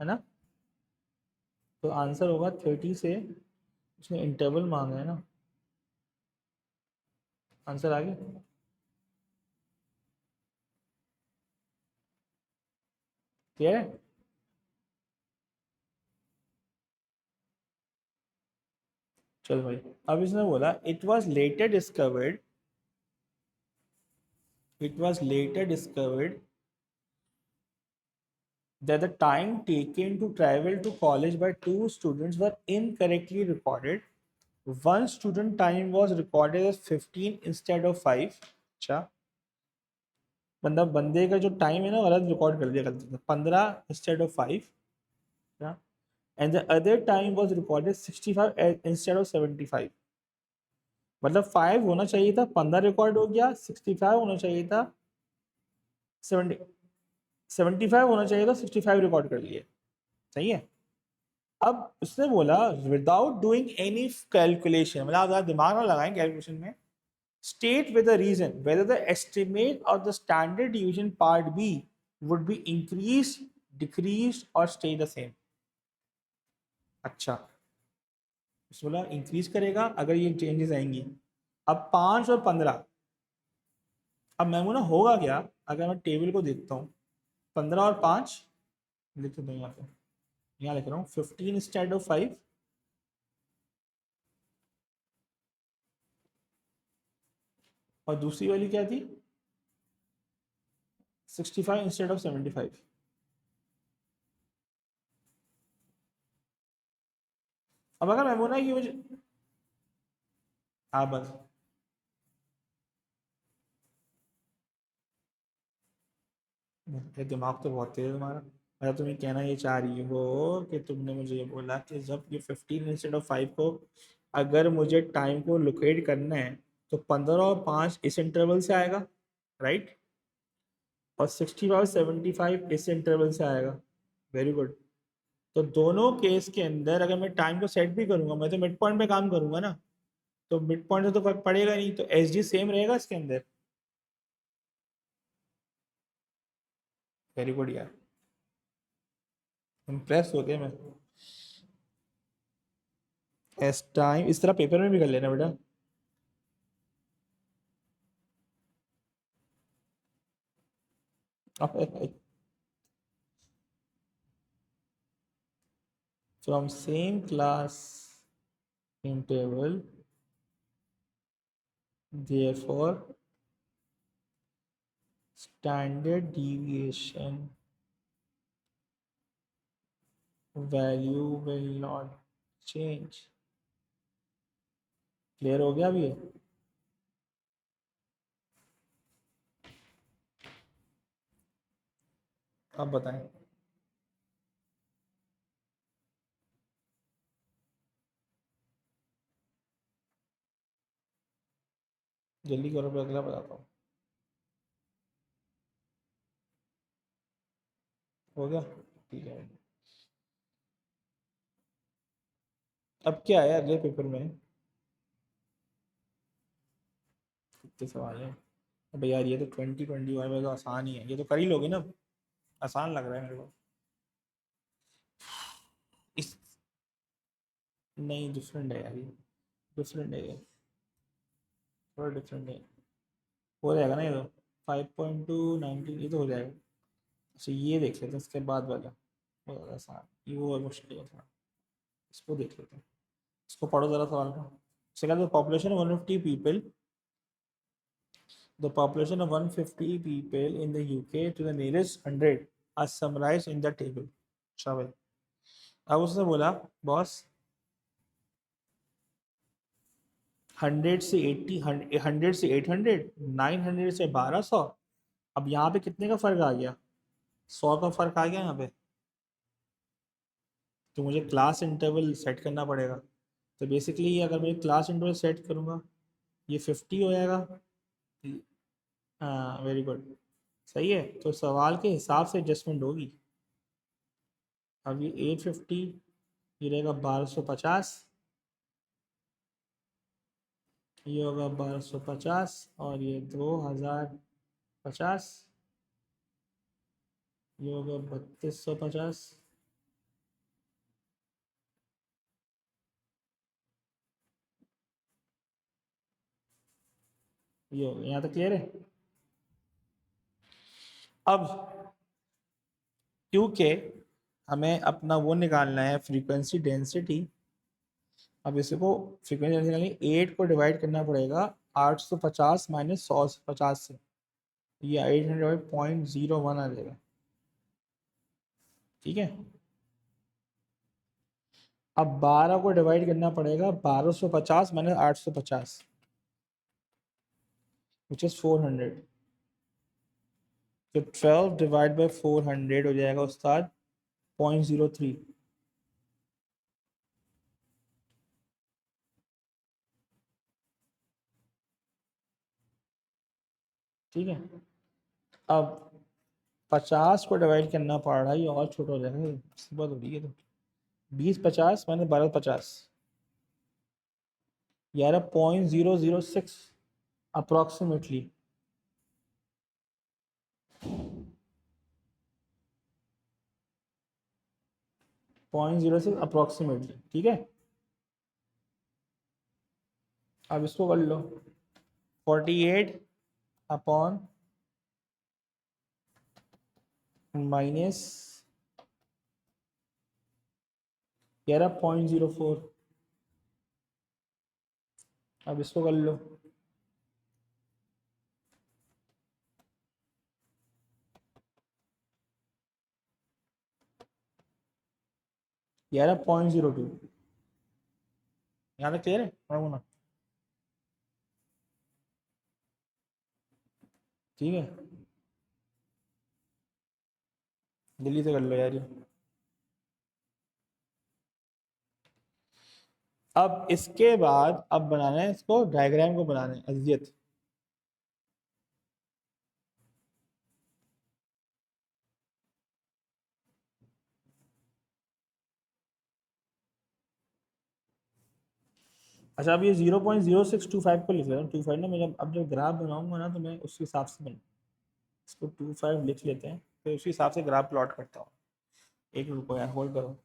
है ना। तो आंसर होगा 30 से, उसने इंटरवल मांगा है ना, आंसर आ गया। क्लियर है? चल भाई, अब इसने बोला it was later discovered It was later discovered that the time taken to travel to college by two students were incorrectly recorded. One student time was recorded as 15 instead of 5. अच्छा, मतलब बंदे का जो टाइम है ना गलत record कर दिया गलती से 15 instead of 5. And the other time was recorded 65 instead of 75. मतलब 5 होना चाहिए था, 15 रिकॉर्ड हो गया, 65 होना चाहिए था, 70 75 होना चाहिए था, 65 रिकॉर्ड कर लिए. सही है. अब उसने बोला विदाउट डूइंग एनी कैलकुलेशन, मतलब आप दिमाग ना लगाएं कैलकुलेशन में, state with a reason whether the estimate of the standard deviation part B would be increased, decreased or stay the same. अच्छा, उसने बोला इंक्रीज करेगा अगर ये चेंजेस आएंगी. अब 5 और 15, अब मैं ना होगा क्या अगर मैं टेबल को देखता हूँ. 15 और 5 लिख देता हूँ यहाँ पे, यहाँ लिख रहा हूँ 15 इंस्टेड ऑफ 5 और दूसरी वाली क्या थी 65 इंस्टेड ऑफ 75. अब अगर मैं बोला कि मुझे, हाँ बस, ये दिमाग तो बहुत तेज है तुम्हारा. मैं तुम्हें कहना ये चाह रही हो कि तुमने मुझे ये बोला कि जब ये 15 इंस्टेड ऑफ 5 को, अगर मुझे टाइम को लोकेट करना है तो 15 और 5 इस इंटरवल से आएगा, राइट, और 65 75 इस इंटरवल से आएगा. Very good. तो दोनों केस के अंदर अगर मैं टाइम को सेट भी करूंगा, मैं तो मिड पॉइंट पे काम करूंगा ना, तो मिड पॉइंट से तो फर्क पड़ेगा नहीं, तो एस डी सेम रहेगा इसके अंदर. वेरी गुड यार, इम्प्रेस हो गया मैं. एस टाइम इस तरह पेपर में भी कर लेना बेटा. From same class interval, therefore standard deviation value will not change. Clear हो गया अभी ये? अब बताएं. जल्दी करो, फिर अगला बताता हूँ. हो गया, ठीक है. अब क्या है अगले पेपर में, कितने सवाल हैं. अब यार ये तो 2021 में तो आसान ही है, ये तो कर ही लोगे ना. आसान लग रहा है मेरे को. इस, नहीं डिफरेंट है यार ये, डिफरेंट है ये, थोड़ा डिफरेंट है. हो जाएगा ना ये तो, 5.290 ये तो हो जाएगा. अच्छा ये देख लेते हैं इसके बाद वाला, वो ज़्यादा आसान, ये वो मुश्किल है थोड़ा. इसको देख लेते हैं, इसको पढ़ो ज़रा सवाल को. Second, the population 150 people, the population of 150 people in the UK to the nearest 100 are summarized in the table. अच्छा भाई, अब उसने बोला बॉस 100 से 80, 100 से 800, 900 से 1200. अब यहाँ पे कितने का फर्क आ गया, 100 का फर्क आ गया यहाँ पे. तो मुझे क्लास इंटरवल सेट करना पड़ेगा. तो बेसिकली अगर मैं क्लास इंटरवल सेट करूँगा, ये 50 हो जाएगा. हाँ वेरी गुड, सही है. तो सवाल के हिसाब से एडजस्टमेंट होगी. अब ये 850, ये रहेगा 1250, ये होगा 1250 और ये 2050, ये होगा 3250. ये हो गया, यहाँ तक क्लियर है. अब क्योंकि हमें अपना वो निकालना है फ्रीक्वेंसी डेंसिटी. अब इसको फ्रीक्वेंसी डेंसिटी निकालनी, 8 को डिवाइड करना पड़ेगा 850 माइनस 150 से. ये 800.01 आ जाएगा। ठीक है, अब 12 को डिवाइड करना पड़ेगा 1250 माइनस 850 विच इज 400। तो 12 डिवाइड बाई 400 हो जाएगा उस्ताद 0.03। ठीक है, अब 50 को डिवाइड करना पड़ रहा है, ये और छोटा हो जाएगा, सुबह हो रही है। तो 20 50 मैंने 12 50 यार 0.006 अप्रोक्सीमेटली। 0.06 अप्रोक्सीमेटली। ठीक है, अब इसको कर लो 48 अपॉन माइनस 11.04। अब इसको कर लो 11.02। यहाँ तक क्लियर है ना? ठीक है, जल्दी से कर लो यार ये। अब इसके बाद अब बनाना है इसको, डायग्राम को बनाना है अजियत। अच्छा, अब ये 0.0625 को लिख रहा हूँ। 25 ना, मैं अब जब ग्राफ बनाऊंगा ना तो मैं उस हिसाब से बना, इसको 25 लिख लेते हैं, फिर उसी हिसाब से ग्राफ प्लॉट करता हूँ। एक रुको यार, होल्ड करो।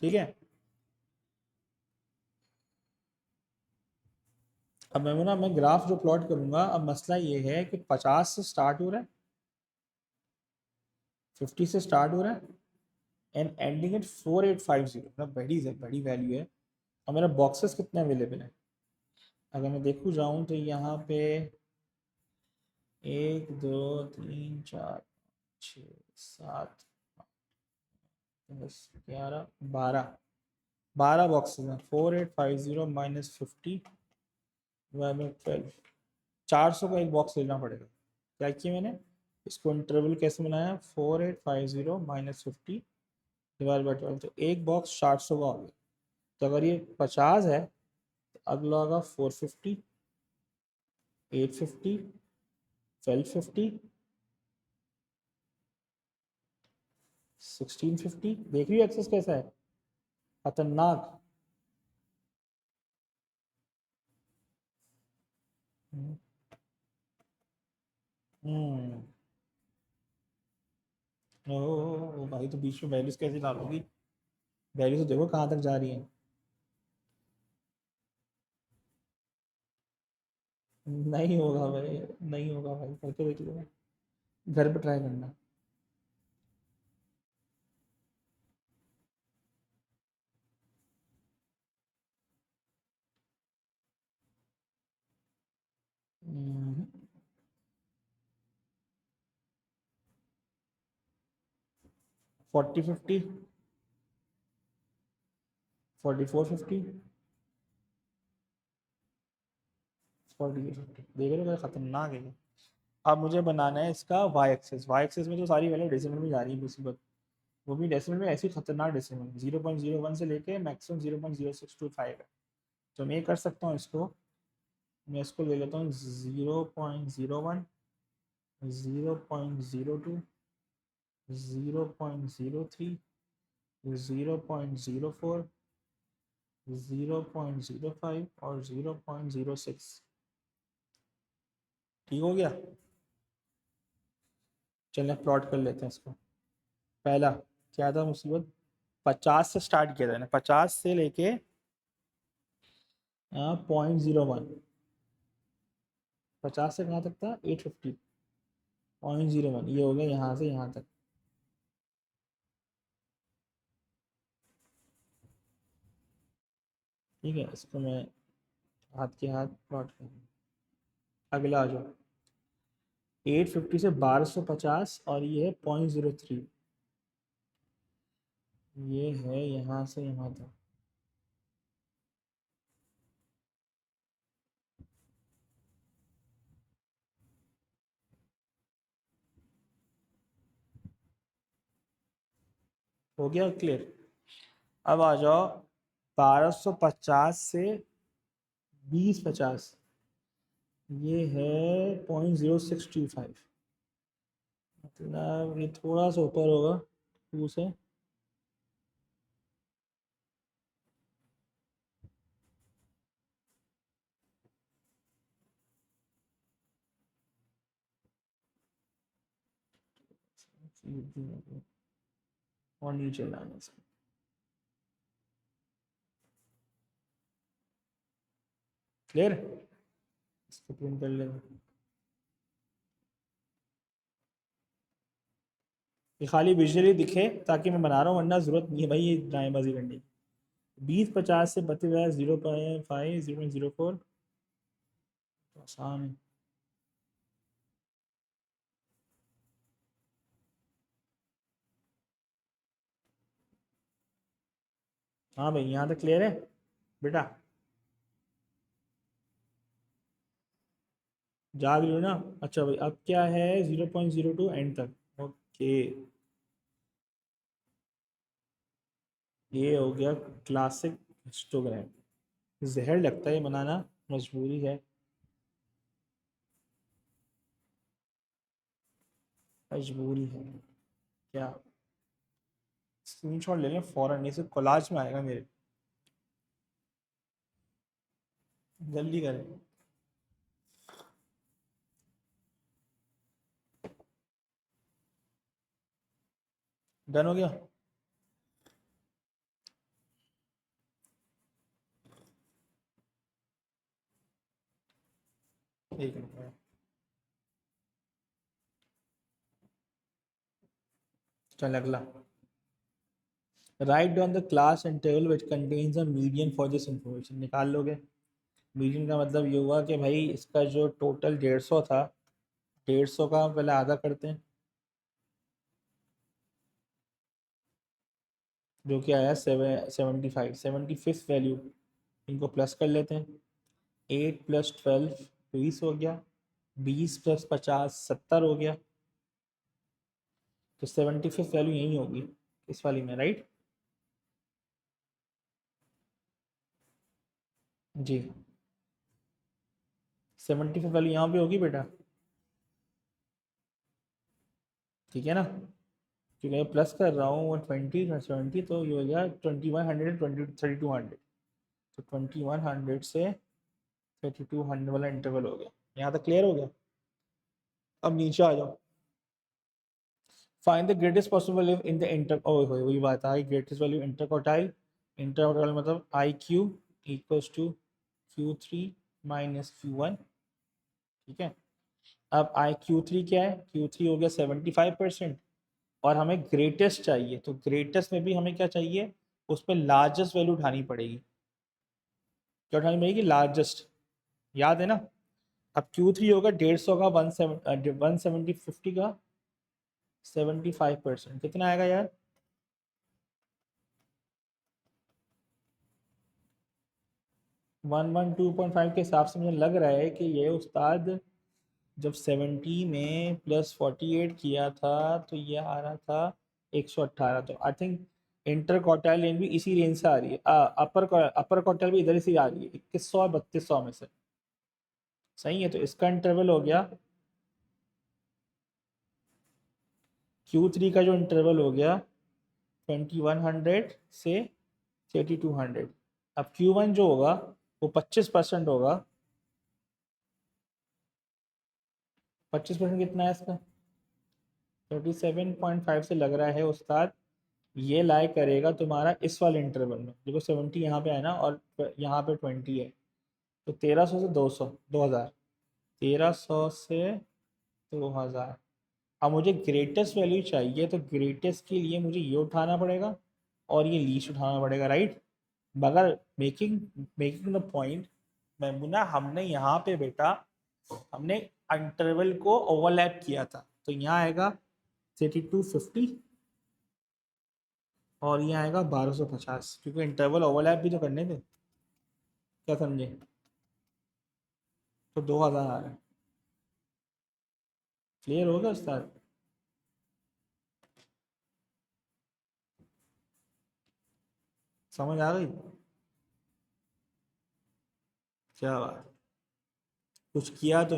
ठीक है, अब मैं ग्राफ जो प्लॉट करूंगा, अब मसला ये है कि 50 से स्टार्ट हो रहा है, 50 से स्टार्ट हो रहा है एंड एंडिंग एट 4850, मतलब बड़ी वैल्यू है। और मेरा बॉक्सेस कितने अवेलेबल है, अगर मैं देखूँ जाऊँ तो यहाँ पे 1 2 3 4 6 7 10 11 12 12 बॉक्सेस हैं। 4850 माइनस 50 डिवाइड 12, 400 का एक बॉक्स लेना पड़ेगा। क्या किया मैंने, इसको इंटरवल कैसे बनाया, 4850 माइनस 50 डिवाइड बाई 12, तो एक बॉक्स 400 का हो गया। तो अगर ये 50 है तो अगला होगा 450, 850, 1250, 1650। देख रही हो एक्सेस कैसा है, खतरनाक। हम्म ओ भाई, तो बीच में वैल्यूज कैसे डालोगी, वैल्यूज तो देखो कहाँ तक जा रही है। नहीं होगा भाई, नहीं होगा भाई, करके देख लो, घर पे ट्राई करना। हम्म, 4050, 4450, 4850, देख रहे हो क्या खतरनाक है ये। अब मुझे बनाना है इसका वाई एक्सेस। वाई एक्सेस में तो सारी वैल्यू डेसिमल में जा रही है मुसीबत। वो भी डेसिमल में ऐसी खतरनाक डेसिमल 0.01 से लेके मैक्सिमम 0.0625 है। तो मैं ये कर सकता हूँ इसको, मैं इसको ले लेता हूँ 0.01, 0.02, 0.03, 0.04, 0.05 और 0.06। ठीक हो गया। चलिए प्लॉट कर लेते हैं इसको। पहला क्या था मुसीबत, 50 से स्टार्ट किया था ना, 50 से लेके 0.01, 50 से कहाँ तक था 850, 0.01 ये हो गया यहाँ से यहाँ तक। ठीक है, इसको मैं हाथ के हाथ प्लॉट कर। अगला आ जाओ, 850 से 1250 और ये है 0.03, ये है यहाँ से यहाँ तक। हो गया क्लियर। अब आ जाओ 1250 से 2050, ये है 0.0625, मतलब ये थोड़ा सा ऊपर होगा 2 से। और नीचे लाना इसको। क्लियर, इसको प्रिंट कर लेंगे। ये खाली विजुअली दिखे ताकि मैं बना रहा हूँ, वरना जरूरत नहीं है भाई ये ड्रामेबाजी करने की। 2050 से 32 0.5 0.04, तो आसान है। हाँ भाई यहाँ तक क्लियर है बेटा, जाग लो ना। अच्छा भाई अब क्या है 0.02 एंड तक। ओके, ये हो गया क्लासिक हिस्टोग्राम। जहर लगता है ये बनाना, मजबूरी है, मजबूरी है क्या। स्क्रीनशॉट ले लें फौरन, नहीं से कोलाज में आएगा मेरे। जल्दी करें। डन हो गया। एक मिनट, चल अगला। Write down the class and table which contains a median for this information. निकाल लोगे। मीडियन का मतलब ये हुआ कि भाई इसका जो टोटल 150 था, 150 का पहले आधा करते हैं, जो कि आया 75, 75 वैल्यू, इनको प्लस कर लेते हैं। 8 + 12 20 हो गया, 20 + 50 70 हो गया। तो 75 वैल्यू यही होगी इस वाली में, राइट। जी 75 वैल्यू यहाँ पे होगी बेटा, ठीक है ना, क्योंकि मैं प्लस कर रहा हूँ 20 तो ये हो गया 2100 3200। तो 2100 से 3200 वाला इंटरवल हो गया। यहाँ तक क्लियर हो गया। अब नीचे आ जाओ। Find the greatest possible value in the inter, ओ वही बात आई, ग्रेटेस्ट वैल्यू इंटरक्वार्टाइल। इंटरक्वार्टाइल मतलब I Q equals to Q3 minus Q1। ठीक है, अब आई Q3 क्या है, Q3 हो गया 75%, और हमें ग्रेटेस्ट चाहिए, तो ग्रेटेस्ट में भी हमें क्या चाहिए, उस पर लार्जेस्ट वैल्यू उठानी पड़ेगी। क्या उठानी पड़ेगी, लार्जेस्ट, याद है ना। अब Q3 होगा 150 का 170 का 75%, कितना आएगा यार, 112.5 के हिसाब से मुझे लग रहा है कि ये उस्ताद जब 70 में +48 किया था तो ये आ रहा था 118, तो I think inter quartile range भी इसी रेंज से आ रही है, अपर क्वार्टाइल भी इधर से आ रही है, 2100 और 3200 में से। सही है, तो इसका इंटरवल हो गया Q3 का जो इंटरवल हो गया 2100 से 3200। अब Q1 जो होगा वो 25% होगा। 25% कितना है इसका? 37.5 से लग रहा है उस्ताद। ये लाई करेगा तुम्हारा इस वाले इंटरवल में, देखो 70 यहाँ पे है ना, और यहाँ पे 20 है, तो 1300 से 200, 2000, 1300 से 2000। अब मुझे ग्रेटेस्ट वैल्यू चाहिए, तो ग्रेटेस्ट के लिए मुझे ये उठाना पड़ेगा और ये लीस्ट उठाना पड़ेगा, राइट। मगर making making the point Maimuna, हमने यहाँ पे बेटा हमने इंटरवल को ओवरलैप किया था, तो यहाँ आएगा 3250 और ये आएगा 1250, क्योंकि इंटरवल ओवरलैप भी तो करने थे, क्या समझे। तो 2000 आ रहा है। क्लियर हो गया उस्ताद? समझ आ गई? क्या बात, कुछ किया तो